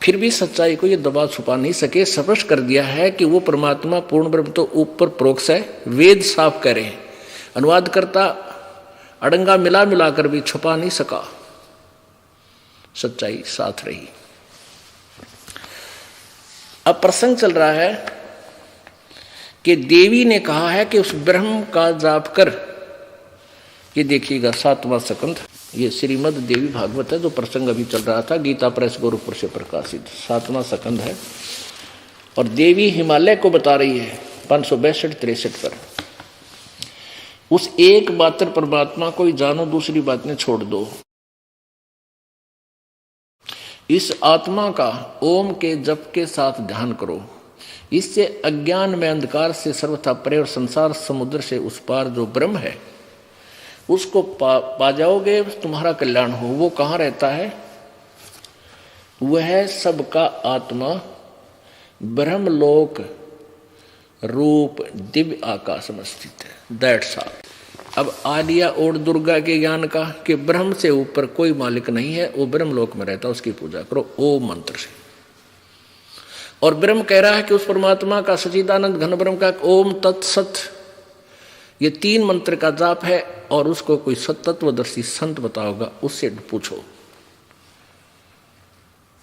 [SPEAKER 1] फिर भी सच्चाई को ये दबा छुपा नहीं सके, स्पष्ट कर दिया है कि वो परमात्मा पूर्ण ब्रह्म तो ऊपर प्रोक्ष है, वेद साफ कह रहे हैं। अनुवाद करता अड़ंगा मिला मिलाकर भी छुपा नहीं सका, सच्चाई साथ रही। अब प्रसंग चल रहा है कि देवी ने कहा है कि उस ब्रह्म का जाप कर। ये देखिएगा 7वां स्कंध, ये श्रीमद देवी भागवत है, जो प्रसंग अभी चल रहा था, गीता प्रेस गोरखपुर से प्रकाशित 7वां स्कंध है, और देवी हिमालय को बता रही है 562-63 पर, उस एक मात्र परमात्मा को ही जानो, दूसरी बातें छोड़ दो। इस आत्मा का ओम के जप के साथ ध्यान करो, इससे अज्ञान में अंधकार से सर्वथा परे और संसार समुद्र से उस पार जो ब्रह्म है उसको पा जाओगे, तुम्हारा कल्याण हो। वो कहाँ रहता है? वह सबका आत्मा ब्रह्मलोक रूप दिव्य आकाश में स्थित है। That's all. अब आ लिया और दुर्गा के ज्ञान का कि ब्रह्म से ऊपर कोई मालिक नहीं है, वो ब्रह्मलोक में रहता, उसकी पूजा करो ओम मंत्र से। और ब्रह्म कह रहा है कि उस परमात्मा का सच्चिदानंद घन ब्रह्म का ओम तत्सत, ये 3 मंत्र का जाप है, और उसको कोई सत्तत्वदर्शी संत बताओगा, उससे पूछो।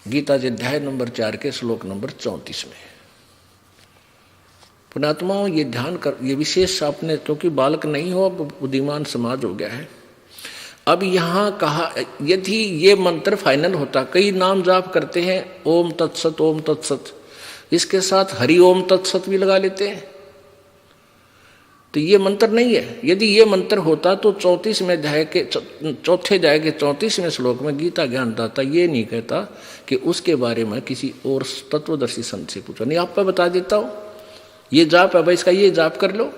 [SPEAKER 1] गीता जी अध्याय नंबर 4 के श्लोक नंबर 34 में। पुणात्माओं ये ध्यान कर, ये विशेष आपने, क्योंकि बालक नहीं हो, अब बुद्धिमान समाज हो गया है। अब यहाँ कहा यदि ये मंत्र फाइनल होता, कई नाम जाप करते हैं ओम तत्सत ओम तत्सत, इसके साथ हरि ओम तत्सत भी लगा लेते हैं, तो ये मंत्र नहीं है। यदि ये मंत्र होता तो 34वें अध्याय के 4थे अध्याय के 34वें श्लोक में गीता ज्ञानदाता ये नहीं कहता कि उसके बारे में किसी और तत्वदर्शी संत से पूछो। नहीं, आप बता देता हूं, ये जाप है भाई, इसका ये जाप कर लो।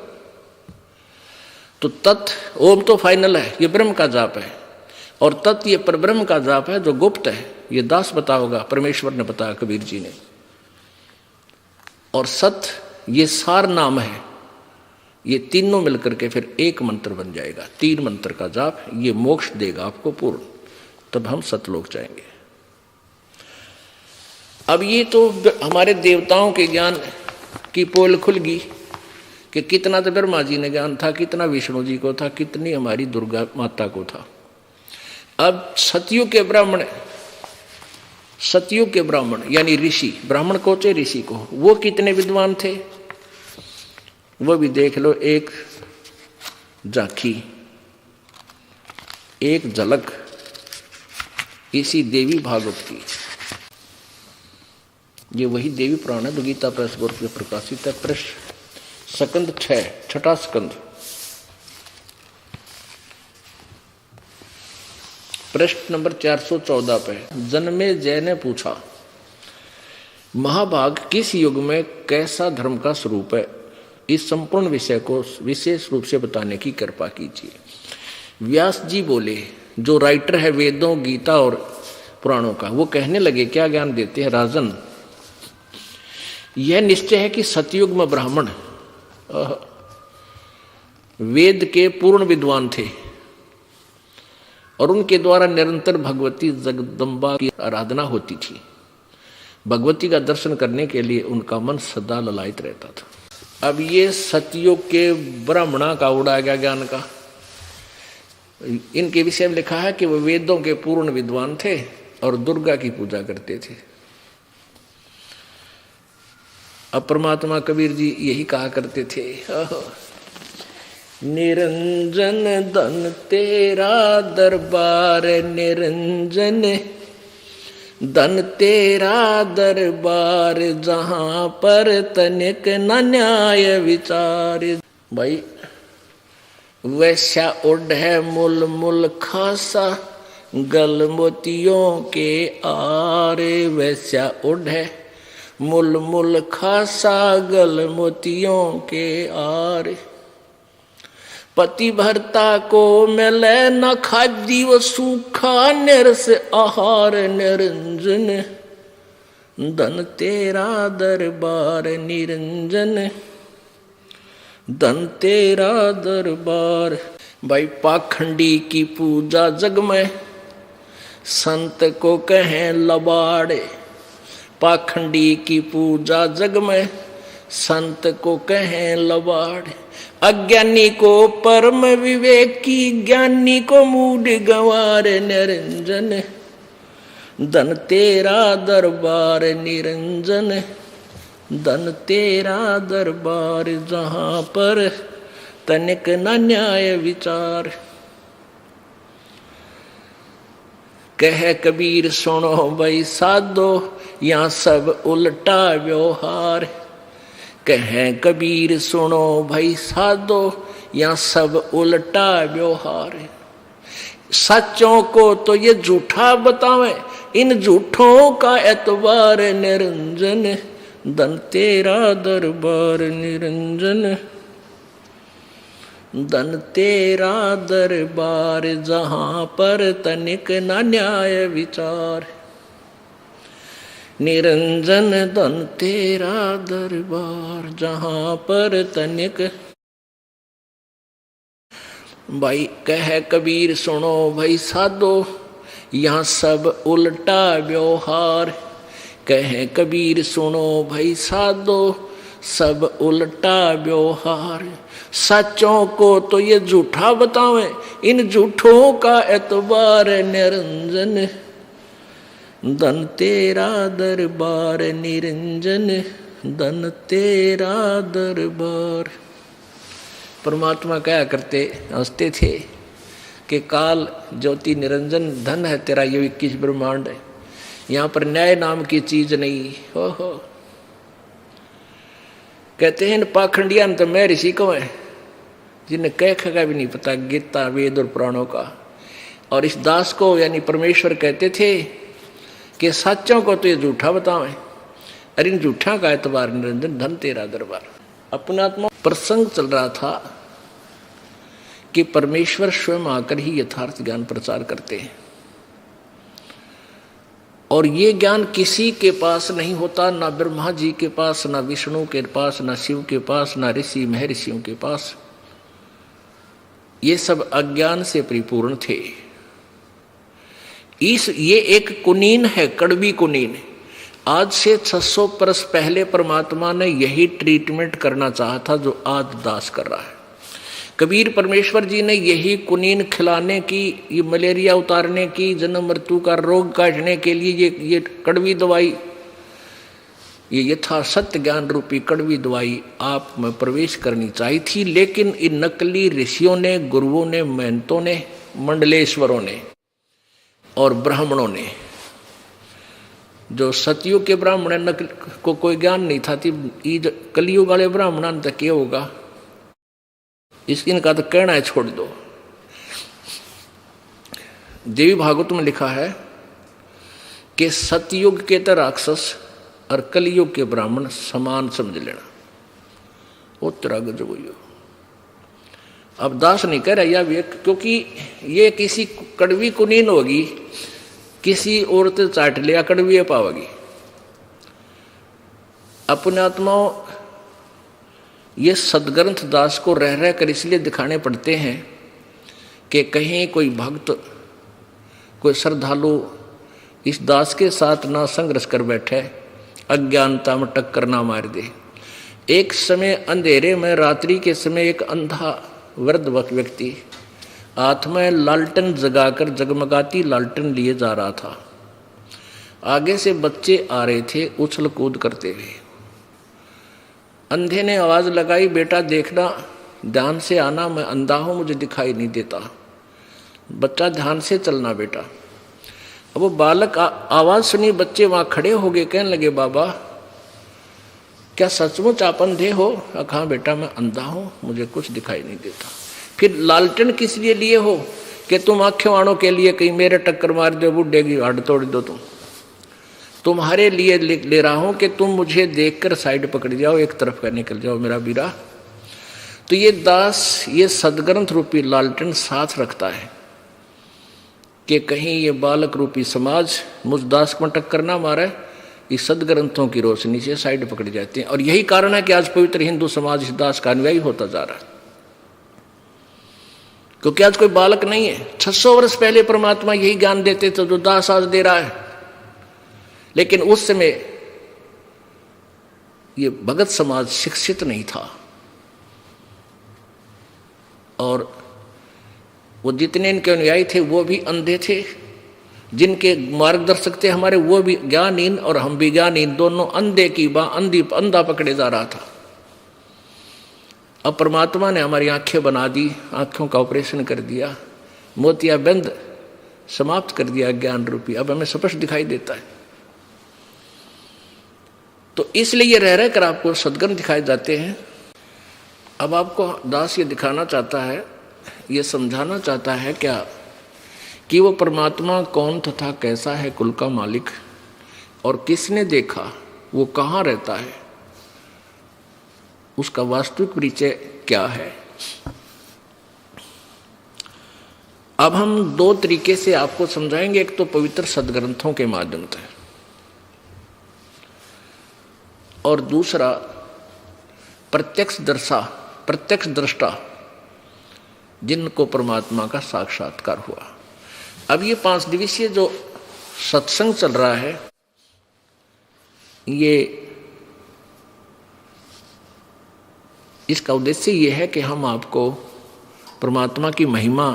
[SPEAKER 1] तो तत् ओम तो फाइनल है, ये ब्रह्म का जाप है, और तत् ये परब्रह्म का जाप है जो गुप्त है, ये दास बताओगा, परमेश्वर ने बताया, कबीर जी ने। और सत ये सार नाम है, ये तीनों मिलकर के फिर एक मंत्र बन जाएगा। 3 मंत्र का जाप, ये मोक्ष देगा आपको पूर्ण, तब हम सतलोक जाएंगे। अब ये तो हमारे देवताओं के ज्ञान की पोल खुल गई कि कितना तो ब्रह्मा जी ने ज्ञान था, कितना विष्णु जी को था, कितनी हमारी दुर्गा माता को था। अब सतयुग के ब्राह्मण, सतयुग के ब्राह्मण यानी ऋषि, ब्राह्मण को चाहे ऋषि को, वो कितने विद्वान थे वो भी देख लो। एक झांकी, एक झलक इसी देवी भागवत की। ये वही देवी पुराण है, गीता प्रेस बोर्ड में प्रकाशित है। स्कंद 6, छठा स्कंद, प्रश्न नंबर 414 पे जन्मे जय ने पूछा, महाभाग किस युग में कैसा धर्म का स्वरूप है? इस संपूर्ण विषय को विशेष रूप से बताने की कृपा कीजिए। व्यास जी बोले, जो राइटर है वेदों, गीता और पुराणों का, वो कहने लगे, क्या ज्ञान देते हैं राजन, यह निश्चय है कि सतयुग में ब्राह्मण वेद के पूर्ण विद्वान थे और उनके द्वारा निरंतर भगवती जगदम्बा की आराधना होती थी। भगवती का दर्शन करने के लिए उनका मन सदा ललायित रहता था। अब ये सतयुग के ब्राह्मणा का उड़ा गया ज्ञान का। इनके विषय में लिखा है कि वो वेदों के पूर्ण विद्वान थे और दुर्गा की पूजा करते थे। अब परमात्मा कबीर जी यही कहा करते थे, निरंजन धन तेरा दरबार, निरंजन धन तेरा दरबार, जहां पर तनिक न न्याय विचार। भाई वैश्या उड है मुल मुल खासा, गल मोतियों के आरे। वैश्या उड है मुल मुल खासा, गल मोतियों के आरे। पति भरता को मिले न खादी वो सूखा, निरस आहार निरंजन धन तेरा दरबार, निरंजन धन तेरा दरबार। भाई पाखंडी की पूजा जग में, संत को कहें लबाड़े। पाखंडी की पूजा जग में, संत को कहें लबाड़े। अज्ञानी को परम विवेकी, ज्ञानी को मूड गंवार। निरंजन धन तेरा दरबार, निरंजन धन तेरा दरबार, जहां पर तनिक न न्याय विचार। कह कबीर सुनो भाई साधो, यहाँ सब उल्टा व्यवहार। कहें कबीर सुनो भाई साधो, यहाँ सब उल्टा व्यवहार। सच्चों को तो ये झूठा बतावे, इन झूठों का एतबार। निरंजन धन तेरा दरबार, निरंजन धन तेरा दरबार, जहां पर तनिक न न्याय विचार। निरंजन धन तेरा दरबार, जहां पर तनिक। भाई कह कबीर सुनो भाई साधो, यहाँ सब उल्टा व्यवहार। कह कबीर सुनो भाई साधो, सब उल्टा व्यवहार। सच्चों को तो ये झूठा बतावे, इन झूठों का एतबार। निरंजन धन तेरा दरबार, निरंजन धन तेरा दरबार। परमात्मा क्या करते, हंसते थे कि काल ज्योति निरंजन धन है तेरा ये 21 ब्रह्मांड है, यहाँ पर न्याय नाम की चीज नहीं। हो कहते हैं पाखंडिया तो मैं ऋषि को है जिन्हें कह का भी नहीं पता गीता वेद और पुराणों का। और इस दास को यानी परमेश्वर कहते थे कि सच्चों को तो ये झूठा बतावे, अरे इन झूठा का एतबार। निरंजन धन तेरा दरबार। अपना आत्मा प्रसंग चल रहा था कि परमेश्वर स्वयं आकर ही यथार्थ ज्ञान प्रचार करते हैं। और ये ज्ञान किसी के पास नहीं होता, ना ब्रह्मा जी के पास, ना विष्णु के पास, ना शिव के पास, ना ऋषि महर्षियों के पास। ये सब अज्ञान से परिपूर्ण थे। ये एक कुनीन है, कड़वी कुनीन। आज से 600 वर्ष पहले परमात्मा ने यही ट्रीटमेंट करना चाहा था जो आज दास कर रहा है। कबीर परमेश्वर जी ने यही कुनीन खिलाने की, ये मलेरिया उतारने की, जन्म मृत्यु का रोग काटने के लिए ये कड़वी दवाई, ये यथा सत्य ज्ञान रूपी कड़वी दवाई आप में प्रवेश करनी चाहिए थी। लेकिन इन नकली ऋषियों ने, गुरुओं ने, महंतों ने, मंडलेश्वरों ने और ब्राह्मणों ने, जो सतयुग के ब्राह्मण नकल को कोई ज्ञान नहीं था, कलयुग वाले ब्राह्मण तक ये होगा, इनका तो कहना है छोड़ दो। देवी भागवत में लिखा है कि सतयुग के तो राक्षस और कलयुग के ब्राह्मण समान समझ लेना, वो तेरा गजब हुई। अब दास नहीं कह रहा यह, क्योंकि ये किसी कड़वी कुनीन होगी, किसी औरत चाट लिया कड़वी पावेगी। अपने आत्माओं, ये सदग्रंथ दास को रह रह कर इसलिए दिखाने पड़ते हैं कि कहीं कोई भक्त, कोई श्रद्धालु इस दास के साथ ना संघर्ष कर बैठे, अज्ञानता में टक्कर ना मार दे। एक समय अंधेरे में, रात्रि के समय, एक अंधा वृद्ध व्यक्ति हाथ में लालटेन जगाकर जगमगाती लालटेन लिए जा रहा था। आगे से बच्चे आ रहे थे उछल कूद करते हुए। अंधे ने आवाज लगाई, बेटा देखना, ध्यान से आना, मैं अंधा हूं, मुझे दिखाई नहीं देता। बच्चा ध्यान से चलना बेटा। अब वो बालक आवाज सुनी, बच्चे वहां खड़े हो गए, कहने लगे बाबा क्या सचमुच आप अंधे हो? कहा बेटा मैं अंधा हूं, मुझे कुछ दिखाई नहीं देता। फिर लालटेन किस लिए लिए हो? कि तुम आंखें वाणों के लिए, कहीं मेरे टक्कर मार दो, बुढ़े की हड्ड तोड़ दो। तुम्हारे लिए ले रहा हूं कि तुम मुझे देखकर साइड पकड़ जाओ, एक तरफ का निकल जाओ मेरा बीरा। तो ये दास, ये सदग्रंथ रूपी लालटेन साथ रखता है कि कहीं ये बालक रूपी समाज मुझ दास को टक्कर ना मारे, इस सदग्रंथों की रोशनी से साइड पकड़ जाते हैं। और यही कारण है कि आज पवित्र हिंदू समाज इस दास का अनुयायी होता जा रहा है, क्योंकि आज कोई बालक नहीं है। 600 वर्ष पहले परमात्मा यही ज्ञान देते थे जो दास आज दे रहा है। लेकिन उस समय ये भगत समाज शिक्षित नहीं था, और वो जितने इनके अनुयायी थे वो भी अंधे थे। जिनके मार्गदर्शक थे हमारे, वो भी ज्ञानहीन और हम भी ज्ञानहीन, दोनों अंधे की अंधा पकड़े जा रहा था। अब परमात्मा ने हमारी आंखें बना दी, आंखों का ऑपरेशन कर दिया, मोतियाबंद समाप्त कर दिया ज्ञान रूपी, अब हमें स्पष्ट दिखाई देता है। तो इसलिए ये रह कर आपको सदग्रंथ दिखाए जाते हैं। अब आपको दास ये दिखाना चाहता है, ये समझाना चाहता है क्या कि वो परमात्मा कौन तथा कैसा है, कुल का मालिक, और किसने देखा, वो कहाँ रहता है, उसका वास्तविक परिचय क्या है। अब हम दो तरीके से आपको समझाएंगे। एक तो पवित्र सदग्रंथों के माध्यम से, और दूसरा प्रत्यक्ष दृष्टा जिनको परमात्मा का साक्षात्कार हुआ। अब ये 5 दिवसीय जो सत्संग चल रहा है, ये इसका उद्देश्य ये है कि हम आपको परमात्मा की महिमा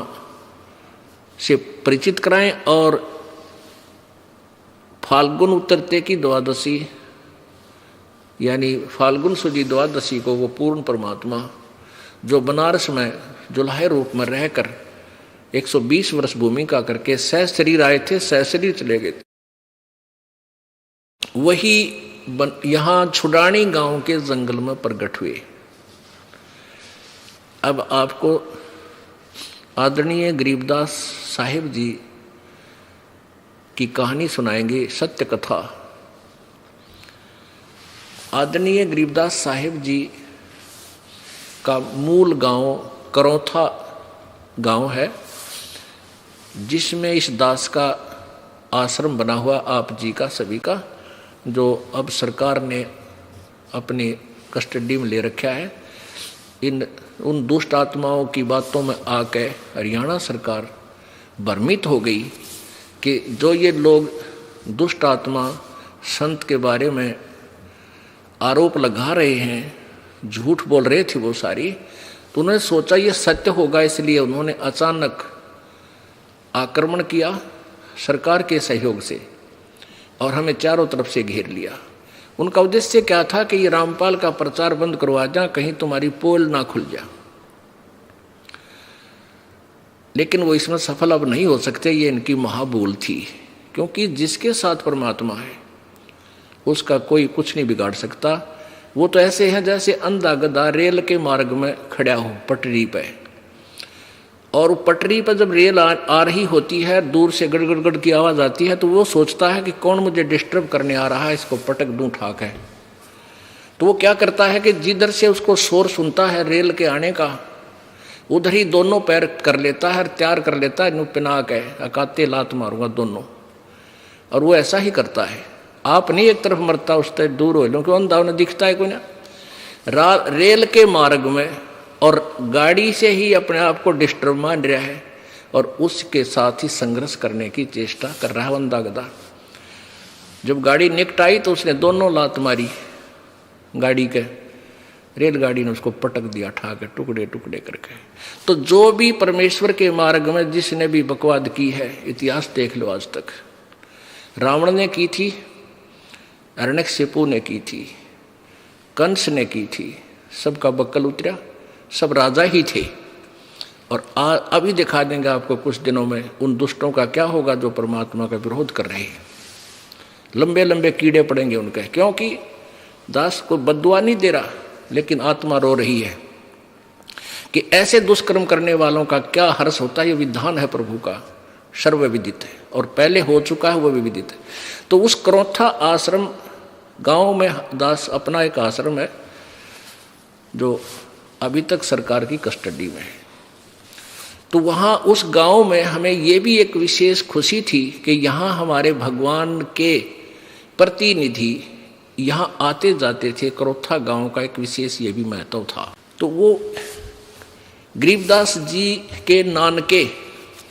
[SPEAKER 1] से परिचित कराएं, और फाल्गुन उतरते की द्वादशी, यानी फाल्गुन शुद्धि द्वादशी को वो पूर्ण परमात्मा जो बनारस में जुलाहे रूप में रहकर 120 वर्ष भूमिका करके सह शरीर आए थे, सह शरीर चले गए थे, वही यहां छुड़ानी गांव के जंगल में प्रकट हुए। अब आपको आदरणीय गरीबदास साहिब जी की कहानी सुनाएंगे, सत्य कथा। आदरणीय गरीबदास साहिब जी का मूल गांव करौथा गांव है, जिसमें इस दास का आश्रम बना हुआ आप जी का सभी का, जो अब सरकार ने अपनी कस्टडी में ले रखा है। उन दुष्ट आत्माओं की बातों में आके हरियाणा सरकार भ्रमित हो गई कि जो ये लोग दुष्ट आत्मा संत के बारे में आरोप लगा रहे हैं, झूठ बोल रहे थे वो सारी, तो उन्होंने सोचा ये सत्य होगा, इसलिए उन्होंने अचानक आक्रमण किया सरकार के सहयोग से और हमें चारों तरफ से घेर लिया। उनका उद्देश्य क्या था कि ये रामपाल का प्रचार बंद करवा जा, कहीं तुम्हारी पोल ना खुल जा। लेकिन वो इसमें सफल अब नहीं हो सकते, ये इनकी महाभूल थी, क्योंकि जिसके साथ परमात्मा है उसका कोई कुछ नहीं बिगाड़ सकता। वो तो ऐसे है जैसे अंधा गधा रेल के मार्ग में खड़ा हो पटरी पे, और पटरी पर जब रेल आ रही होती है, दूर से गड़ गड़ गड़ की आवाज़ आती है, तो वो सोचता है कि कौन मुझे डिस्टर्ब करने आ रहा है, इसको पटक दूं ठाक है। तो वो क्या करता है कि जिधर से उसको शोर सुनता है रेल के आने का, उधर ही दोनों पैर कर लेता है, तैयार कर लेता है, पिना के अकाते लात मारूंगा दोनों। और वो ऐसा ही करता है, आप नहीं एक तरफ मरता उससे दूर हो लो, क्यों अंधा उन्हें दिखता है कोई ना, रेल के मार्ग में और गाड़ी से ही अपने आप को डिस्टर्ब मान रहा है और उसके साथ ही संघर्ष करने की चेष्टा कर रहा है अंधा गधा। जब गाड़ी निकट आई तो उसने दोनों लात मारी गाड़ी के, रेलगाड़ी ने उसको पटक दिया ठाके टुकड़े टुकड़े करके। तो जो भी परमेश्वर के मार्ग में जिसने भी बकवाद की है, इतिहास देख लो आज तक, रावण ने की थी, हिरण्यकशिपु ने की थी, कंस ने की थी, सबका बक्कल उतरा, सब राजा ही थे। और अभी दिखा देंगे आपको कुछ दिनों में उन दुष्टों का क्या होगा जो परमात्मा का विरोध कर रहे हैं। लंबे लंबे कीड़े पड़ेंगे उनके, क्योंकि दास को बद्दुआ नहीं दे रहा, लेकिन आत्मा रो रही है कि ऐसे दुष्कर्म करने वालों का क्या हर्ष होता है। ये विधान है प्रभु का, सर्वविदित है, और पहले हो चुका है वो भी विदित है। तो उस क्रोथा आश्रम गांव में दास अपना एक आश्रम है जो अभी तक सरकार की कस्टडी में है। तो वहाँ उस गांव में हमें ये भी एक विशेष खुशी थी कि यहाँ हमारे भगवान के प्रतिनिधि यहाँ आते जाते थे। क्रोथा गांव का एक विशेष ये भी महत्व था। तो वो गरीबदास जी के नानके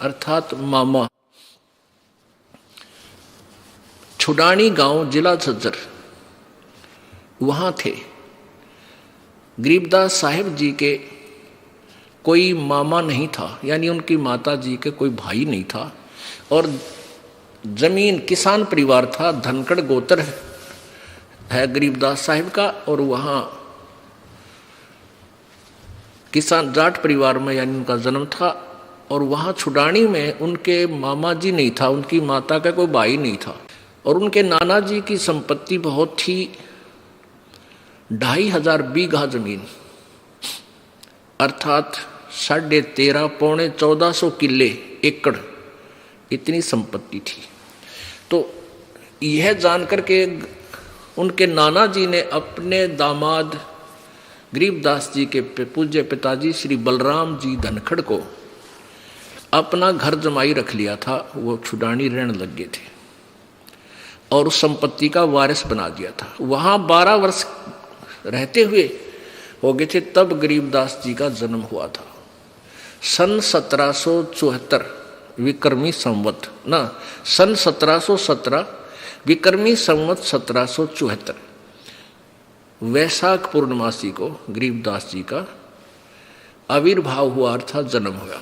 [SPEAKER 1] अर्थात मामा छुडानी गांव जिला झज्जर, वहाँ थे। गरीबदास साहिब जी के कोई मामा नहीं था, यानी उनकी माता जी के कोई भाई नहीं था, और जमीन किसान परिवार था, धनखड़ गोत्र है गरीबदास साहिब का, और वहाँ किसान जाट परिवार में यानी उनका जन्म था। और वहाँ छुडानी में उनके मामा जी नहीं था, उनकी माता का कोई भाई नहीं था, और उनके नाना जी की संपत्ति बहुत थी, 2500 बीघा जमीन अर्थात 13.5 पौने 1400 किले एकड़ इतनी संपत्ति थी। तो यह जानकर के उनके नाना जी ने अपने दामाद गरीबदास जी के पूज्य पिताजी श्री बलराम जी धनखड़ को अपना घर जमाई रख लिया था। वो छुडानी रहने लग गए थे और उस संपत्ति का वारिस बना दिया था। वहाँ 12 वर्ष रहते हुए हो गए थे, तब गरीबदास जी का जन्म हुआ था सन 1774 विक्रमी संवत ना, सन 1717 विक्रमी संवत 1774 वैशाख पूर्णमासी को गरीबदास जी का आविर्भाव हुआ अर्थात जन्म हुआ।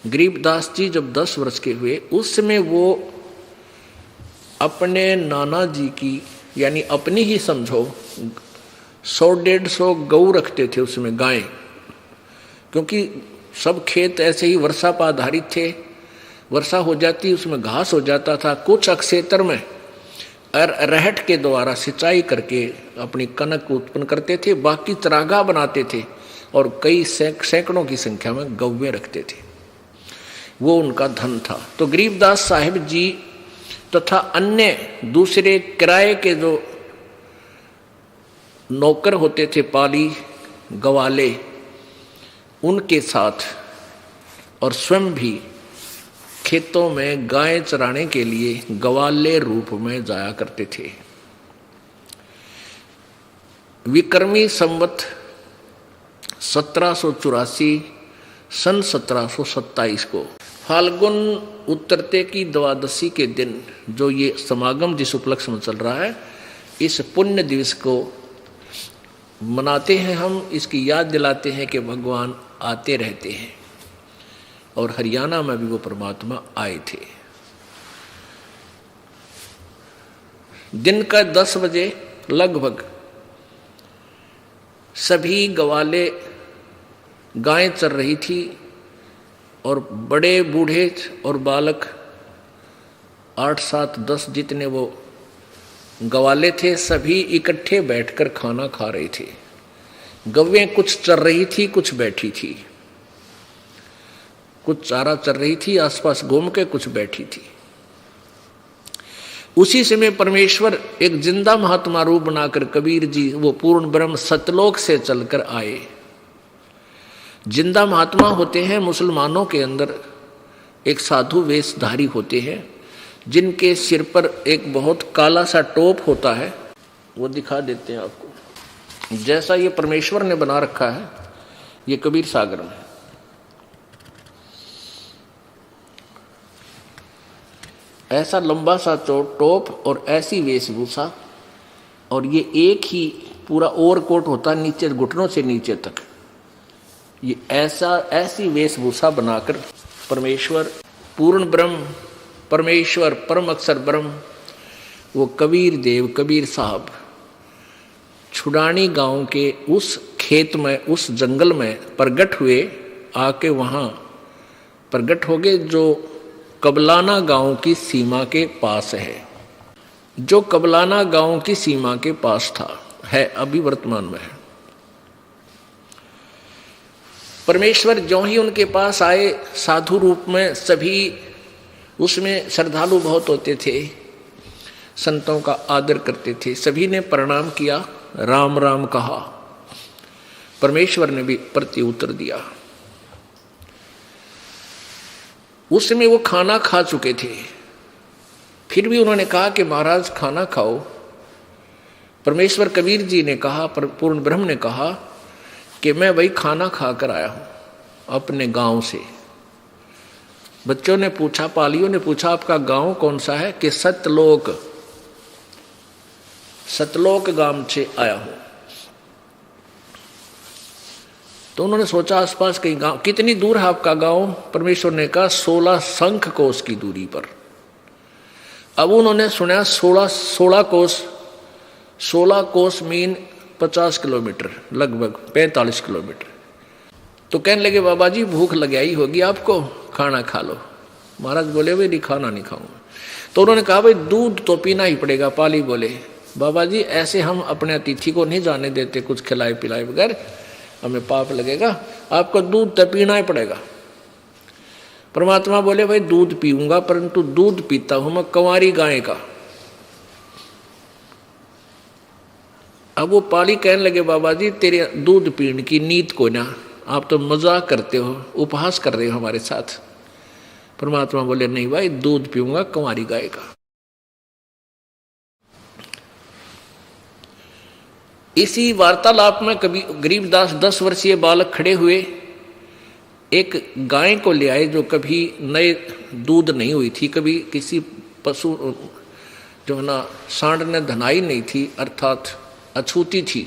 [SPEAKER 1] गरीबदास जी जब 10 वर्ष के हुए, उस समय वो अपने नाना जी की यानी अपनी ही समझो 100-150 गऊ रखते थे उसमें, गायें, क्योंकि सब खेत ऐसे ही वर्षा पर आधारित थे। वर्षा हो जाती उसमें घास हो जाता था। कुछ अक्षेत्र में रहट के द्वारा सिंचाई करके अपनी कनक उत्पन्न करते थे, बाकी चरागाह बनाते थे और कई सैकड़ों की संख्या में गौवें रखते थे। वो उनका धन था। तो गरीबदास साहिब जी तथा अन्य दूसरे किराए के जो नौकर होते थे, पाली गवाले, उनके साथ और स्वयं भी खेतों में गाय चराने के लिए गवाले रूप में जाया करते थे। विक्रमी संवत 1784 सन 1727 को फाल्गुन उतरते की द्वादशी के दिन जो ये समागम जिस उपलक्ष्य में चल रहा है, इस पुण्य दिवस को मनाते हैं हम, इसकी याद दिलाते हैं कि भगवान आते रहते हैं और हरियाणा में भी वो परमात्मा आए थे। दिन का 10 बजे लगभग सभी गवाले गायें चर रही थी और बड़े बूढ़े और बालक 8, 7, 10 जितने वो गवाले थे सभी इकट्ठे बैठकर खाना खा रहे थे। गवें कुछ चर रही थी, कुछ बैठी थी, कुछ चारा चर रही थी आसपास घूम के, कुछ बैठी थी। उसी समय परमेश्वर एक जिंदा महात्मा रूप बनाकर कबीर जी वो पूर्ण ब्रह्म सतलोक से चलकर आए। जिंदा महात्मा होते हैं मुसलमानों के अंदर, एक साधु वेशधारी होते हैं जिनके सिर पर एक बहुत काला सा टोप होता है, वो दिखा देते हैं आपको। जैसा ये परमेश्वर ने बना रखा है, ये कबीर सागर में ऐसा लंबा सा टोप और ऐसी वेशभूषा, और ये एक ही पूरा ओवरकोट होता नीचे घुटनों से नीचे तक। ये ऐसी वेशभूषा बनाकर परमेश्वर पूर्ण ब्रह्म, परमेश्वर परम अक्षर ब्रह्म, वो कबीर देव कबीर साहब छुड़ानी गांव के उस खेत में, उस जंगल में प्रगट हुए। आके वहाँ प्रगट हो गए जो कबलाना गांव की सीमा के पास है, जो कबलाना गांव की सीमा के पास था, है अभी वर्तमान में है। परमेश्वर जो ही उनके पास आए साधु रूप में, सभी उसमें श्रद्धालु बहुत होते थे, संतों का आदर करते थे, सभी ने प्रणाम किया, राम राम कहा। परमेश्वर ने भी प्रत्युत्तर दिया। उस समय वो खाना खा चुके थे, फिर भी उन्होंने कहा कि महाराज खाना खाओ। परमेश्वर कबीर जी ने कहा, पूर्ण ब्रह्म ने कहा कि मैं वही खाना खा कर आया हूं अपने गांव से। बच्चों ने पूछा, पालियों ने पूछा, आपका गांव कौन सा है? कि सतलोक, सतलोक गांव से आया हूं। तो उन्होंने सोचा आसपास कहीं गांव, कितनी दूर है आपका गांव? परमेश्वर ने कहा 16 शंख कोस की दूरी पर। अब उन्होंने सुना 16 कोस, 16 कोस मीन 50 किलोमीटर, लगभग 45 किलोमीटर। तो कहने लगे बाबा जी भूख लग आई होगी आपको, खाना खा लो। महाराज बोले भाई नहीं, खाना नहीं खाऊंगा। तो उन्होंने कहा भाई दूध तो पीना ही पड़ेगा। पाली बोले बाबा जी ऐसे हम अपने अतिथि को नहीं जाने देते कुछ खिलाए पिलाए बगैर, हमें पाप लगेगा, आपको दूध तो पीना ही पड़ेगा। परमात्मा बोले भाई दूध पीऊंगा, परंतु दूध पीता हूं मैं कंवारी गाय का। अब वो पाली कहने लगे बाबा जी तेरे दूध पीने की नीत को ना, आप तो मजाक करते हो, उपहास कर रहे हो हमारे साथ। परमात्मा बोले नहीं भाई दूध पीऊंगा कंवारी गाय का। इसी वार्तालाप में कभी गरीबदास 10 वर्षीय बालक खड़े हुए, एक गाय को ले आए जो कभी नए दूध नहीं हुई थी, कभी किसी पशु जो ना सांड ने धनाई नहीं थी, अर्थात अछूती थी,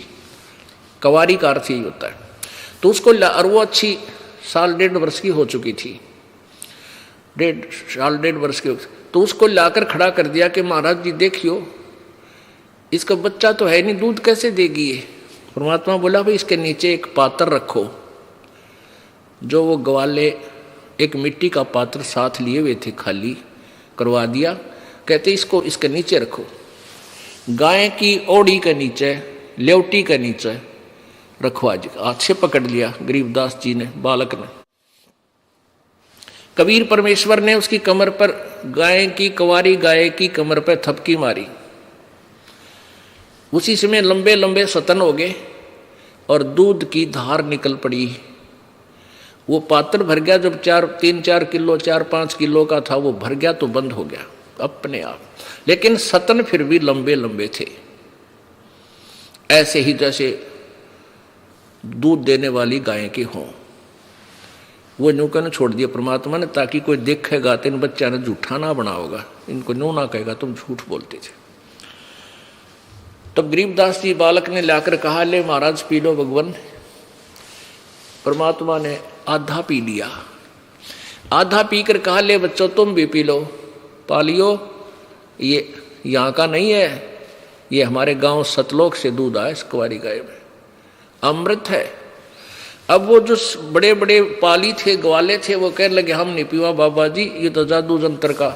[SPEAKER 1] कवारी का अर्थ ही होता है। तो उसको और वो अच्छी 1.5 वर्ष की हो चुकी थी, 1.5 वर्ष की। तो उसको लाकर खड़ा कर दिया कि महाराज जी देखियो इसका बच्चा तो है नहीं, दूध कैसे देगी ये? परमात्मा बोला भाई इसके नीचे एक पात्र रखो। जो वो ग्वाले एक मिट्टी का पात्र साथ लिए हुए थे, खाली करवा दिया। कहते इसको इसके नीचे रखो, गाय की ओड़ी के नीचे, लेवटी के नीचे रखवा जी। हाथ से पकड़ लिया गरीबदास जी ने, बालक ने। कबीर परमेश्वर ने उसकी कमर पर, गाय की कंवारी गाय की कमर पर थपकी मारी। उसी समय लंबे लंबे सतन हो गए और दूध की धार निकल पड़ी। वो पात्र भर गया, जब 3-4 किलो 4-5 किलो का था वो भर गया तो बंद हो गया अपने आप। लेकिन सतन फिर भी लंबे लंबे थे, ऐसे ही जैसे दूध देने वाली गायें की हों। वो न्यू कहने छोड़ दिया परमात्मा ने, ताकि कोई देखेगा तो इन बच्चा ने झूठा ना बना होगा, इनको न्यू ना कहेगा तुम झूठ बोलते थे। तब गरीबदास जी बालक ने लाकर कहा, ले महाराज पी लो भगवान। परमात्मा ने आधा पी लिया, आधा पीकर कहा, ले बच्चों तुम भी पी लो, पा लियो, ये यहाँ का नहीं है, ये हमारे गांव सतलोक से दूध आया इस कुंवारी गाय में, अमृत है। अब वो जो बड़े बड़े पाली थे, ग्वाले थे, वो कहने लगे हम नहीं पीवा बाबा जी, ये तो जादू जंतर का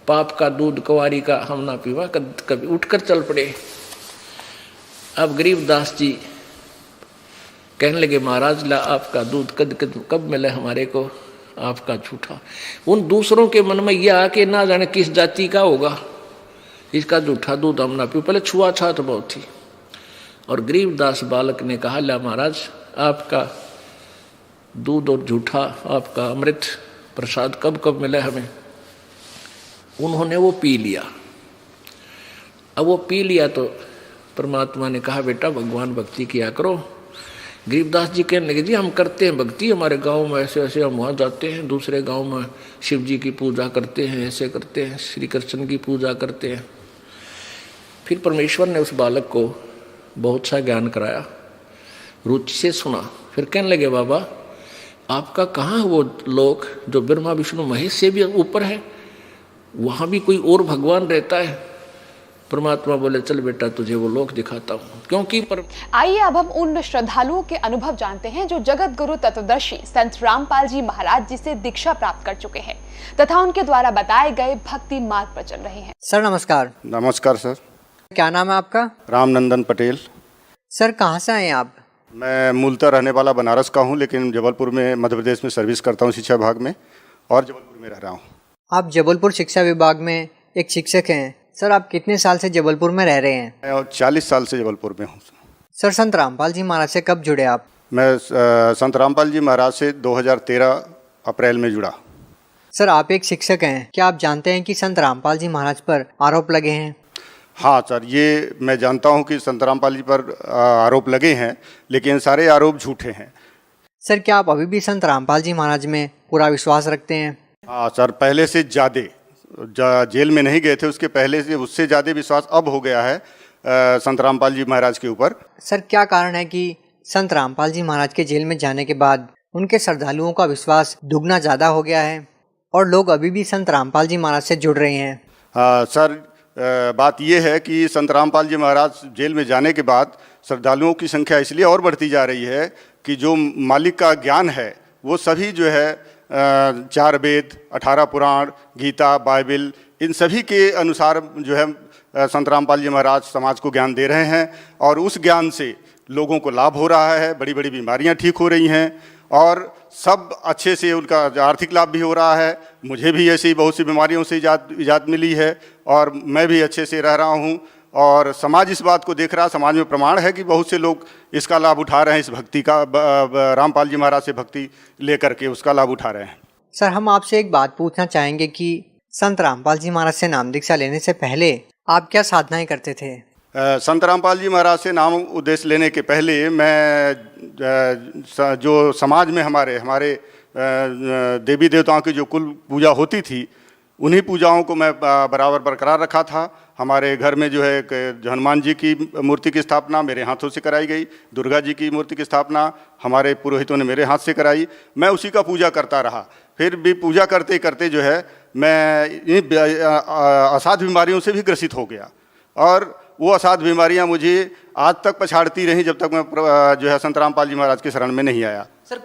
[SPEAKER 1] पाप का दूध कुंवारी का, हम ना पीवा। कभी उठकर चल पड़े। अब गरीबदास जी कहने लगे, महाराज ला आपका दूध कब मिले हमारे को, आपका झूठा। उन दूसरों के मन में यह आके ना जाने किस जाति का होगा, इसका झूठा दूध हम ना पी, पहले छुआछात बहुत थी। और गरीबदास बालक ने कहा, ला महाराज आपका दूध और झूठा, आपका अमृत प्रसाद कब मिला हमें। उन्होंने वो पी लिया। अब वो पी लिया तो परमात्मा ने कहा, बेटा भगवान भक्ति किया करो। गरीबदास जी कहने लगे, जी हम करते हैं भक्ति, हमारे गांव में ऐसे ऐसे हम वहाँ जाते हैं, दूसरे गांव में शिव जी की पूजा करते हैं, ऐसे करते हैं, श्री कृष्ण की पूजा करते हैं। फिर परमेश्वर ने उस बालक को बहुत सा ज्ञान कराया, रुचि से सुना। फिर कहने लगे, बाबा आपका कहाँ वो लोक जो ब्रह्मा विष्णु महेश से भी ऊपर है, वहाँ भी कोई और भगवान रहता है। परमात्मा बोले, चल बेटा तुझे वो लोक दिखाता हूँ, क्योंकि
[SPEAKER 2] आइए अब हम उन श्रद्धालुओं के अनुभव जानते हैं जो जगत गुरु तत्वदर्शी संत रामपाल जी महाराज जी से दीक्षा प्राप्त कर चुके हैं तथा उनके द्वारा बताए गए भक्ति मार्ग पर चल रहे हैं।
[SPEAKER 3] सर नमस्कार।
[SPEAKER 4] नमस्कार सर।
[SPEAKER 3] क्या नाम है आपका?
[SPEAKER 4] रामनंदन पटेल।
[SPEAKER 3] सर कहाँ से आए आप?
[SPEAKER 4] मैं मूलतः रहने वाला बनारस का हूँ, लेकिन जबलपुर में मध्य प्रदेश में सर्विस करता हूँ शिक्षा विभाग में, और जबलपुर में रह रहा हूँ।
[SPEAKER 3] आप जबलपुर शिक्षा विभाग में एक शिक्षक हैं। सर आप कितने साल से जबलपुर में रह रहे हैं?
[SPEAKER 4] मैं 40 साल से जबलपुर में हूँ।
[SPEAKER 3] सर संत रामपाल जी महाराज से कब जुड़े आप?
[SPEAKER 4] मैं संत रामपाल जी महाराज से 2013 अप्रैल में जुड़ा।
[SPEAKER 3] सर आप एक शिक्षक हैं, क्या आप जानते हैं कि संत रामपाल जी महाराज पर आरोप लगे हैं?
[SPEAKER 4] हाँ सर, ये मैं जानता हूँ कि संत रामपाल जी पर आरोप लगे हैं, लेकिन सारे आरोप झूठे हैं।
[SPEAKER 3] सर क्या आप अभी भी संत रामपाल जी महाराज में पूरा विश्वास रखते हैं?
[SPEAKER 4] हाँ सर, पहले से ज़्यादा, जेल में नहीं गए थे उसके पहले से, उससे ज़्यादा विश्वास अब हो गया है संत रामपाल जी महाराज के ऊपर।
[SPEAKER 3] सर क्या कारण है कि संत रामपाल जी महाराज के जेल में जाने के बाद उनके श्रद्धालुओं का विश्वास दुगना ज़्यादा हो गया है और लोग अभी भी संत रामपाल जी महाराज से जुड़ रहे हैं?
[SPEAKER 4] सर बात यह है कि संत रामपाल जी महाराज जेल में जाने के बाद श्रद्धालुओं की संख्या इसलिए और बढ़ती जा रही है कि जो मालिक का ज्ञान है वो सभी जो है 4 वेद, 18 पुराण, गीता, बाइबिल, इन सभी के अनुसार जो है संत रामपाल जी महाराज समाज को ज्ञान दे रहे हैं, और उस ज्ञान से लोगों को लाभ हो रहा है, बड़ी बड़ी बीमारियां ठीक हो रही हैं, और सब अच्छे से उनका आर्थिक लाभ भी हो रहा है। मुझे भी ऐसी बहुत सी बीमारियों से इजाज़त मिली है और मैं भी अच्छे से रह रहा हूँ, और समाज इस बात को देख रहा है। समाज में प्रमाण है कि बहुत से लोग इसका लाभ उठा रहे हैं, इस भक्ति का, रामपाल जी महाराज से भक्ति लेकर के उसका लाभ उठा रहे हैं।
[SPEAKER 3] सर हम आपसे एक बात पूछना चाहेंगे कि संत रामपाल जी महाराज से नाम दीक्षा लेने से पहले आप क्या साधनाएं करते थे?
[SPEAKER 4] संत रामपाल जी महाराज से नाम उद्देश्य लेने के पहले मैं जो समाज में हमारे देवी देवताओं की जो कुल पूजा होती थी, उन्हीं पूजाओं को मैं बराबर बरकरार रखा था। हमारे घर में जो है हनुमान जी की मूर्ति की स्थापना मेरे हाथों से कराई गई, दुर्गा जी की मूर्ति की स्थापना हमारे पुरोहितों ने मेरे हाथ से कराई। मैं उसी का पूजा करता रहा। फिर भी पूजा करते करते जो है मैं असाध्य बीमारियों से भी ग्रसित हो गया, और वो असाध्य बीमारियां मुझे आज तक पछाड़ती रहीं जब तक मैं जो है संत रामपाल जी महाराज के शरण में नहीं आया।
[SPEAKER 3] सर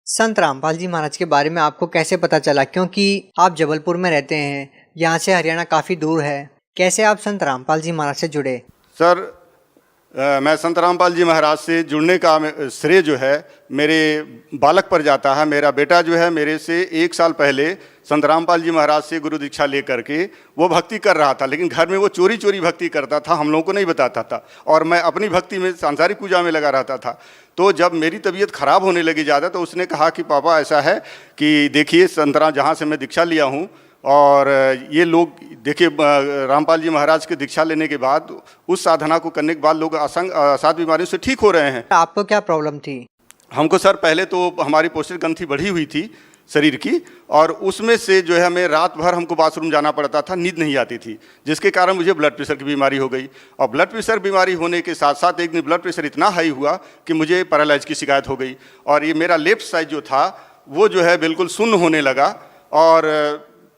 [SPEAKER 3] संत रामपाल जी महाराज के बारे में आपको कैसे पता चला? क्योंकि आप जबलपुर में रहते हैं, यहाँ से हरियाणा काफ़ी दूर है, कैसे आप संत रामपाल जी महाराज से जुड़े?
[SPEAKER 4] सर मैं संत रामपाल जी महाराज से जुड़ने का श्रेय जो है मेरे बालक पर जाता है। मेरा बेटा जो है मेरे से 1 साल पहले संत रामपाल जी महाराज से गुरु दीक्षा लेकर के वो भक्ति कर रहा था, लेकिन घर में वो चोरी चोरी भक्ति करता था, हम लोगों को नहीं बताता था, और मैं अपनी भक्ति में सांसारिक पूजा में लगा रहता था। तो जब मेरी तबीयत खराब होने लगी ज़्यादा, तो उसने कहा कि पापा ऐसा है कि देखिए संतरा जहाँ से मैं दीक्षा लिया हूँ, और ये लोग देखिए रामपाल जी महाराज के दीक्षा लेने के बाद उस साधना को करने के बाद लोग असाध बीमारियों से ठीक हो रहे हैं।
[SPEAKER 3] आपको क्या प्रॉब्लम थी?
[SPEAKER 4] हमको सर पहले तो हमारी पोस्टर ग्रंथि बढ़ी हुई थी शरीर की, और उसमें से जो है हमें रात भर हमको बाथरूम जाना पड़ता था, नींद नहीं आती थी, जिसके कारण मुझे ब्लड प्रेशर की बीमारी हो गई। और ब्लड प्रेशर बीमारी होने के साथ साथ एक दिन ब्लड प्रेशर इतना हाई हुआ कि मुझे पैरालाइज की शिकायत हो गई, और ये मेरा लेफ्ट साइड जो था वो जो है बिल्कुल शून्य होने लगा, और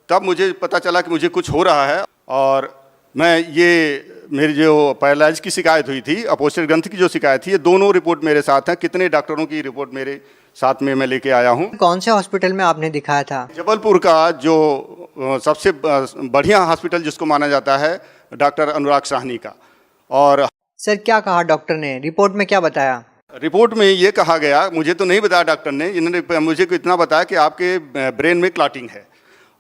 [SPEAKER 4] तब मुझे पता चला कि मुझे कुछ हो रहा है। और मैं ये मेरी जो पैरालाइज की शिकायत हुई थी, अपोस्टर ग्रंथि की जो शिकायत थी, ये दोनों रिपोर्ट मेरे साथ हैं। कितने डॉक्टरों की रिपोर्ट मेरे साथ में मैं लेके आया हूँ।
[SPEAKER 3] कौन से हॉस्पिटल में आपने दिखाया था?
[SPEAKER 4] जबलपुर का जो सबसे बढ़िया हॉस्पिटल जिसको माना जाता है, डॉक्टर अनुराग साहनी का। और
[SPEAKER 3] सर क्या कहा डॉक्टर ने? रिपोर्ट में क्या बताया?
[SPEAKER 4] रिपोर्ट में ये कहा गया, मुझे तो नहीं बताया डॉक्टर ने, इन्होंने मुझे को इतना बताया कि आपके ब्रेन में क्लॉटिंग है,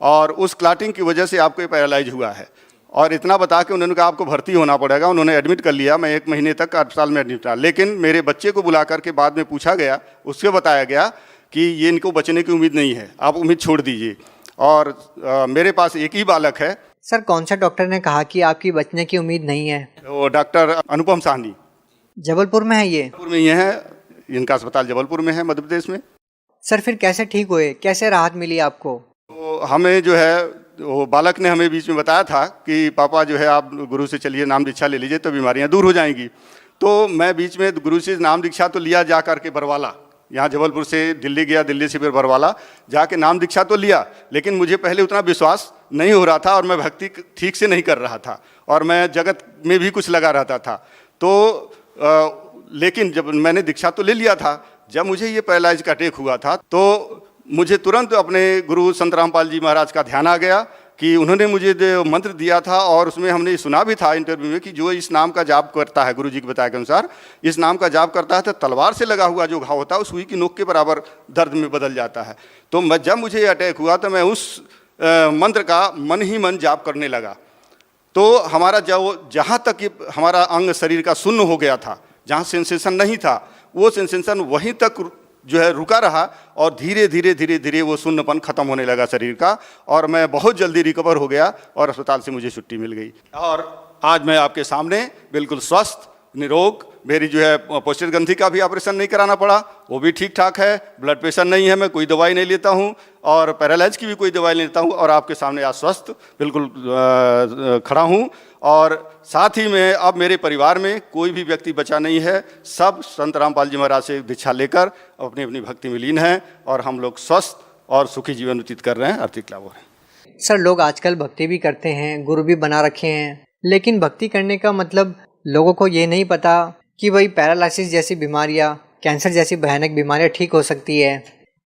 [SPEAKER 4] और उस क्लॉटिंग की वजह से आपको पैरालाइज हुआ है, और इतना बता के उन्होंने कहा आपको भर्ती होना पड़ेगा। उन्होंने एडमिट कर लिया, मैं 1 महीने तक अस्पताल में एडमिट रहा। लेकिन मेरे बच्चे को बुला करके बाद में पूछा गया, उससे बताया गया कि ये इनको बचने की उम्मीद नहीं है, आप उम्मीद छोड़ दीजिए। और मेरे पास एक ही बालक है।
[SPEAKER 3] सर कौन सा डॉक्टर ने कहा कि आपकी बचने की उम्मीद नहीं है?
[SPEAKER 4] वो डॉक्टर अनुपम साहनी,
[SPEAKER 3] जबलपुर में है ये?
[SPEAKER 4] जबलपुर में ये है, इनका अस्पताल जबलपुर में है, मध्य प्रदेश में।
[SPEAKER 3] सर फिर कैसे ठीक हुए, कैसे राहत मिली आपको?
[SPEAKER 4] तो हमें जो है वो बालक ने हमें बीच में बताया था कि पापा जो है आप गुरु से चलिए, नाम दीक्षा ले लीजिए तो बीमारियां दूर हो जाएंगी। तो मैं बीच में गुरु से नाम दीक्षा तो लिया जा करके बरवाला, यहाँ जबलपुर से दिल्ली गया, दिल्ली से फिर बरवाला जाके नाम दीक्षा तो लिया, लेकिन मुझे पहले उतना विश्वास नहीं हो रहा था, और मैं भक्ति ठीक से नहीं कर रहा था, और मैं जगत में भी कुछ लगा रहता था। तो लेकिन जब मैंने दीक्षा तो ले लिया था, जब मुझे ये पैरालाइज का अटैक हुआ था, तो मुझे तुरंत अपने गुरु संत रामपाल जी महाराज का ध्यान आ गया कि उन्होंने मुझे जो मंत्र दिया था, और उसमें हमने सुना भी था इंटरव्यू में कि जो इस नाम का जाप करता है, गुरु जी के बताए के अनुसार इस नाम का जाप करता है तो तलवार से लगा हुआ जो घाव होता है वो सुई की नोक के बराबर दर्द में बदल जाता है। तो जब मुझे ये अटैक हुआ तो मैं उस मंत्र का मन ही मन जाप करने लगा। तो हमारा जो जहाँ तक हमारा अंग शरीर का शून्य हो गया था, जहाँ सेंसेशन नहीं था, वो सेंसेशन वहीं तक जो है रुका रहा, और धीरे धीरे धीरे धीरे वो शून्यपन खत्म होने लगा शरीर का, और मैं बहुत जल्दी रिकवर हो गया, और अस्पताल से मुझे छुट्टी मिल गई, और आज मैं आपके सामने बिल्कुल स्वस्थ निरोग। मेरी जो है पोस्टर ग्रंथि का भी ऑपरेशन नहीं कराना पड़ा, वो भी ठीक ठाक है, ब्लड प्रेशर नहीं है, मैं कोई दवाई नहीं लेता हूँ, और पैरालाइज की भी कोई दवाई नहीं लेता हूँ, और आपके सामने आज स्वस्थ बिल्कुल खड़ा हूँ। और साथ ही में अब मेरे परिवार में कोई भी व्यक्ति बचा नहीं है, सब संत रामपाल जी महाराज से दीक्षा लेकर अपनी अपनी भक्ति में लीन हैं, और हम लोग स्वस्थ और सुखी जीवन व्यतीत कर रहे हैं, आर्थिक लाभ हो रहे हैं।
[SPEAKER 3] सर लोग आजकल भक्ति भी करते हैं, गुरु भी बना रखे हैं, लेकिन भक्ति करने का मतलब लोगों को ये नहीं पता कि वही पैरालिसिस जैसी बीमारियाँ, कैंसर जैसी भयानक बीमारियाँ ठीक हो सकती है।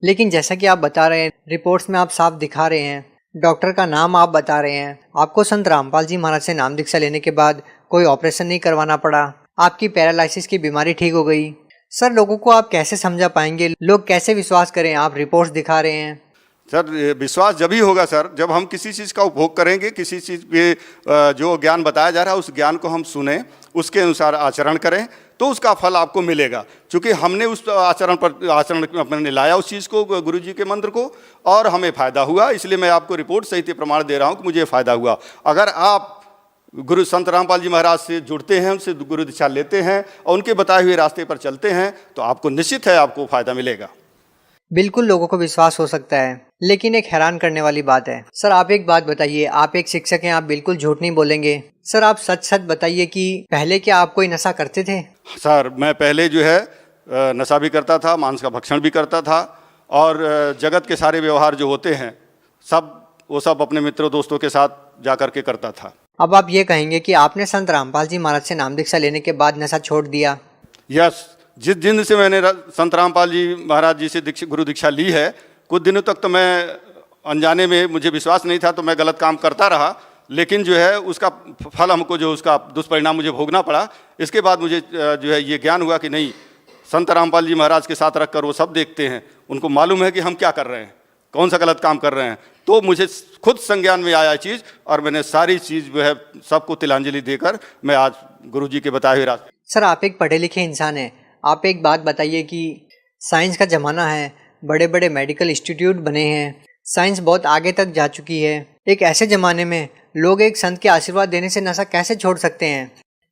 [SPEAKER 3] लेकिन जैसा कि आप बता रहे हैं, रिपोर्ट्स में आप साफ दिखा रहे हैं, डॉक्टर का नाम आप बता रहे हैं, आपको संत रामपाल जी महाराज से नाम दीक्षा लेने के बाद कोई ऑपरेशन नहीं करवाना पड़ा, आपकी पैरालिसिस की बीमारी ठीक हो गई। सर लोगों को आप कैसे समझा पाएंगे, लोग कैसे विश्वास करें? आप रिपोर्ट्स दिखा रहे हैं।
[SPEAKER 4] सर विश्वास जब ही होगा सर, जब हम किसी चीज़ का उपभोग करेंगे, किसी चीज़ पे जो ज्ञान बताया जा रहा है उस ज्ञान को हम सुने, उसके अनुसार आचरण करें, तो उसका फल आपको मिलेगा। क्योंकि हमने उस आचरण अपने लाया उस चीज़ को, गुरु जी के मंत्र को, और हमें फ़ायदा हुआ, इसलिए मैं आपको रिपोर्ट सहित प्रमाण दे रहा हूँ कि मुझे फ़ायदा हुआ। अगर आप गुरु संत रामपाल जी महाराज से जुड़ते हैं, उनसे गुरु दीक्षा लेते हैं और उनके बताए हुए रास्ते पर चलते हैं, तो आपको निश्चित है आपको फ़ायदा मिलेगा।
[SPEAKER 3] बिल्कुल लोगों को विश्वास हो सकता है, लेकिन एक हैरान करने वाली बात है। सर आप एक बात बताइए, आप एक शिक्षक हैं, आप बिल्कुल झूठ नहीं बोलेंगे। सर आप सच सच बताइए कि पहले क्या आप कोई नशा करते थे?
[SPEAKER 4] सर मैं पहले जो है नशा भी करता था, मांस का भक्षण भी करता था, और जगत के सारे व्यवहार जो होते हैं वो सब अपने मित्रों दोस्तों के साथ जा कर के करता था।
[SPEAKER 3] अब आप ये कहेंगे कि आपने संत रामपाल जी महाराज से नाम दीक्षा लेने के बाद नशा छोड़ दिया?
[SPEAKER 4] यस, जिस दिन से मैंने संत रामपाल जी महाराज जी से गुरु दीक्षा ली है, कुछ दिनों तक तो मैं अनजाने में, मुझे विश्वास नहीं था तो मैं गलत काम करता रहा, लेकिन जो है उसका फल हमको, जो उसका दुष्परिणाम मुझे भोगना पड़ा। इसके बाद मुझे जो है ये ज्ञान हुआ कि नहीं, संत रामपाल जी महाराज के साथ रखकर वो सब देखते हैं, उनको मालूम है कि हम क्या कर रहे हैं, कौन सा गलत काम कर रहे हैं। तो मुझे खुद संज्ञान में आया चीज़, और मैंने सारी चीज़ जो है सबको तिलांजलि देकर मैं आज गुरु जी के बताए हुए रास्ते।
[SPEAKER 3] सर, आप एक पढ़े लिखे इंसान हैं, आप एक बात बताइए कि साइंस का ज़माना है, बड़े बड़े मेडिकल इंस्टीट्यूट बने हैं, साइंस बहुत आगे तक जा चुकी है। एक ऐसे ज़माने में लोग एक संत के आशीर्वाद देने से नशा कैसे छोड़ सकते हैं?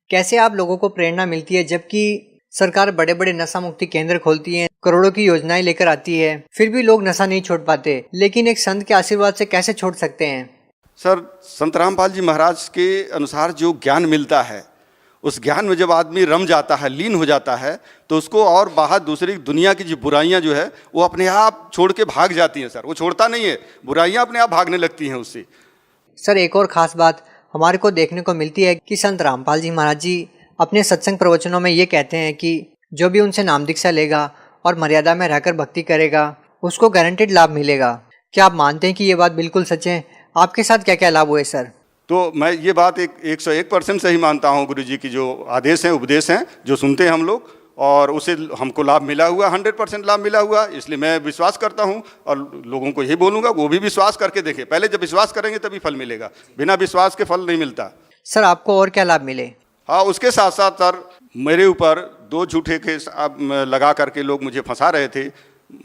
[SPEAKER 3] कैसे आप लोगों को प्रेरणा मिलती है, जबकि सरकार बड़े बड़े नशा मुक्ति केंद्र खोलती है, करोड़ों की योजनाएं लेकर आती है, फिर भी लोग नशा नहीं छोड़ पाते, लेकिन एक संत के आशीर्वाद से कैसे छोड़ सकते हैं?
[SPEAKER 4] सर, संत रामपाल जी महाराज के अनुसार जो ज्ञान मिलता है, उस ज्ञान में जब आदमी रम जाता है, लीन हो जाता है, तो उसको और बाहर दूसरी दुनिया की जो बुराइयां जो है वो अपने आप छोड़ के भाग जाती हैं। सर, वो छोड़ता नहीं है, बुराइयां अपने आप भागने लगती हैं उससे।
[SPEAKER 3] सर, एक और ख़ास बात हमारे को देखने को मिलती है कि संत रामपाल जी महाराज जी अपने सत्संग प्रवचनों में ये कहते हैं कि जो भी उनसे नाम दीक्षा लेगा और मर्यादा में रहकर भक्ति करेगा, उसको गारंटेड लाभ मिलेगा। क्या आप मानते हैं कि ये बात बिल्कुल सच है? आपके साथ क्या क्या लाभ हुए सर?
[SPEAKER 4] तो मैं ये बात 101% सही मानता हूँ। गुरु जी की जो आदेश हैं, उपदेश हैं, जो सुनते हैं हम लोग, और उसे हमको लाभ मिला हुआ, 100% लाभ मिला हुआ। इसलिए मैं विश्वास करता हूँ और लोगों को यही बोलूँगा, वो भी विश्वास करके देखें। पहले जब विश्वास करेंगे तभी फल मिलेगा, बिना विश्वास के फल नहीं मिलता।
[SPEAKER 3] सर, आपको और क्या लाभ मिले?
[SPEAKER 4] हाँ, उसके साथ साथ सर मेरे ऊपर 2 झूठे केस लगा करके लोग मुझे फंसा रहे थे।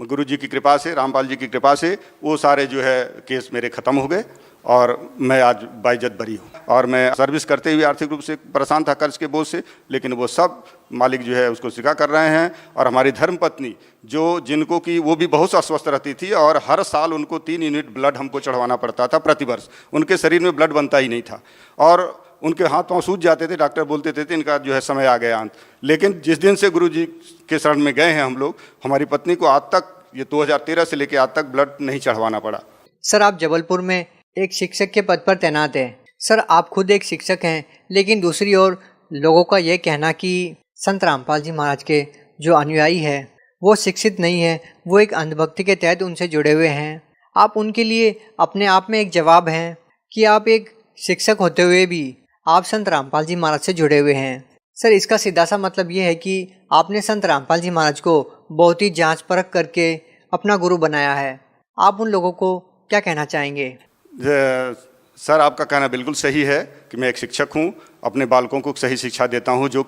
[SPEAKER 4] गुरु जी की कृपा से, रामपाल जी की कृपा से वो सारे जो है केस मेरे ख़त्म हो गए और मैं आज बाइज्जत बरी हूँ। और मैं सर्विस करते हुए आर्थिक रूप से परेशान था कर्ज के बोझ से, लेकिन वो सब मालिक जो है उसको स्वीकार कर रहे हैं। और हमारी धर्मपत्नी जिनको कि वो भी बहुत अस्वस्थ रहती थी, और हर साल उनको 3 यूनिट ब्लड हमको चढ़वाना पड़ता था प्रति वर्ष। उनके शरीर में ब्लड बनता ही नहीं था और उनके हाथ पाँव सूज जाते थे। डॉक्टर बोलते थे इनका जो है समय आ गया अंत। लेकिन जिस दिन से गुरु जी के शरण में गए हैं हम लोग, हमारी पत्नी को आज तक, ये 2013 से लेकर आज तक ब्लड नहीं चढ़वाना पड़ा।
[SPEAKER 3] सर, आप जबलपुर में एक शिक्षक के पद पर तैनात हैं। सर, आप खुद एक शिक्षक हैं, लेकिन दूसरी ओर लोगों का ये कहना कि संत रामपाल जी महाराज के जो अनुयायी हैं वो शिक्षित नहीं है, वो एक अंधभक्ति के तहत उनसे जुड़े हुए हैं। आप उनके लिए अपने आप में एक जवाब हैं कि आप एक शिक्षक होते हुए भी आप संत रामपाल जी महाराज से जुड़े हुए हैं। सर, इसका सीधा सा मतलब ये है कि आपने संत रामपाल जी महाराज को बहुत ही जांच परख करके अपना गुरु बनाया है। आप उन लोगों को क्या कहना चाहेंगे?
[SPEAKER 4] सर, आपका कहना बिल्कुल सही है कि मैं एक शिक्षक हूँ, अपने बालकों को सही शिक्षा देता हूँ जो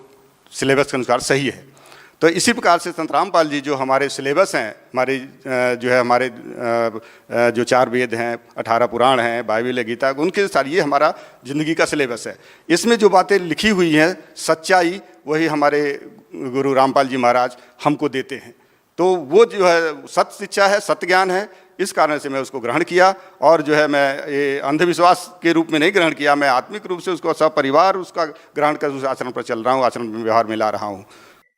[SPEAKER 4] सिलेबस के अनुसार सही है। तो इसी प्रकार से संत रामपाल जी जो हमारे सिलेबस हैं, हमारे जो है हमारे जो 4 वेद हैं, 18 पुराण हैं, बाइबल है, गीता, उनके साथ ये हमारा ज़िंदगी का सिलेबस है। इसमें जो बातें लिखी हुई हैं, सच्चाई, वही हमारे गुरु रामपाल जी महाराज हमको देते हैं। तो वो जो है सत्य शिक्षा है, सत्य ज्ञान है। इस कारण से मैं उसको ग्रहण किया, और जो है मैं ये अंधविश्वास के रूप में नहीं ग्रहण किया, मैं आत्मिक रूप से उसको सब परिवार उसका ग्रहण कर उस आचरण पर चल रहा हूँ, आचरण में व्यवहार में ला रहा हूँ।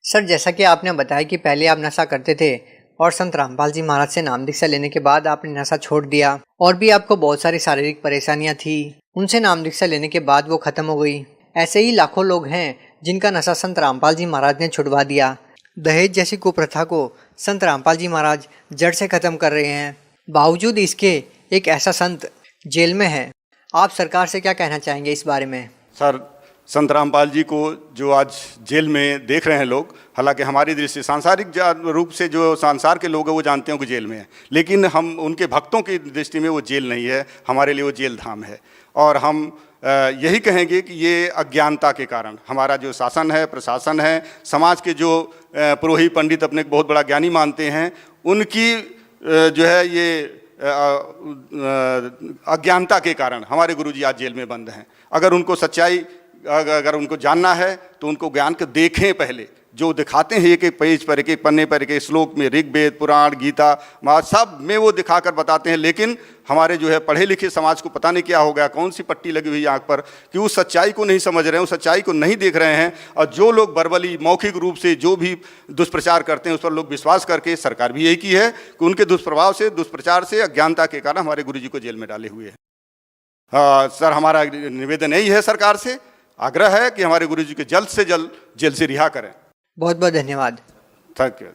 [SPEAKER 3] सर, जैसा कि आपने बताया कि पहले आप नशा करते थे और संत रामपाल जी महाराज से नाम दीक्षा लेने के बाद आपने नशा छोड़ दिया, और भी आपको बहुत सारी शारीरिक परेशानियां थी, उनसे नाम दीक्षा लेने के बाद वो खत्म हो गई। ऐसे ही लाखों लोग हैं जिनका नशा संत रामपाल जी महाराज ने छुड़वा दिया। दहेज जैसी कुप्रथा को संत रामपाल जी महाराज जड़ से खत्म कर रहे हैं। बावजूद इसके एक ऐसा संत जेल में है। आप सरकार से क्या कहना चाहेंगे इस बारे में?
[SPEAKER 4] सर, संत रामपाल जी को जो आज जेल में देख रहे हैं लोग, हालांकि हमारी दृष्टि सांसारिक रूप से जो संसार के लोग हैं वो जानते हैं कि जेल में है, लेकिन हम उनके भक्तों की दृष्टि में वो जेल नहीं है, हमारे लिए वो जेल धाम है। और हम यही कहेंगे कि ये अज्ञानता के कारण हमारा जो शासन है, प्रशासन है, समाज के जो पुरोहित पंडित अपने बहुत बड़ा ज्ञानी मानते हैं, उनकी जो है ये अज्ञानता के कारण हमारे गुरुजी आज जेल में बंद हैं। अगर उनको सच्चाई, अगर उनको जानना है तो उनको ज्ञान को देखें। पहले जो दिखाते हैं एक एक पेज पर, एक एक पन्ने पर, एक एक श्लोक में, ऋग्वेद, पुराण, गीता, सब में वो दिखाकर बताते हैं, लेकिन हमारे जो है पढ़े लिखे समाज को पता नहीं क्या हो गया, कौन सी पट्टी लगी हुई आँख पर, कि उस सच्चाई को नहीं समझ रहे हैं, उस सच्चाई को नहीं देख रहे हैं। और जो लोग बर्बली मौखिक रूप से जो भी दुष्प्रचार करते हैं उस पर लोग विश्वास करके, सरकार भी यही की है कि उनके दुष्प्रभाव से, दुष्प्रचार से, अज्ञानता के कारण हमारे गुरु जी को जेल में डाले हुए हैं। सर, हमारा निवेदन यही है, सरकार से आग्रह है कि हमारे गुरु जी को जल्द से जल्द जेल से रिहा करें।
[SPEAKER 3] बहुत बहुत धन्यवाद।
[SPEAKER 4] Thank you.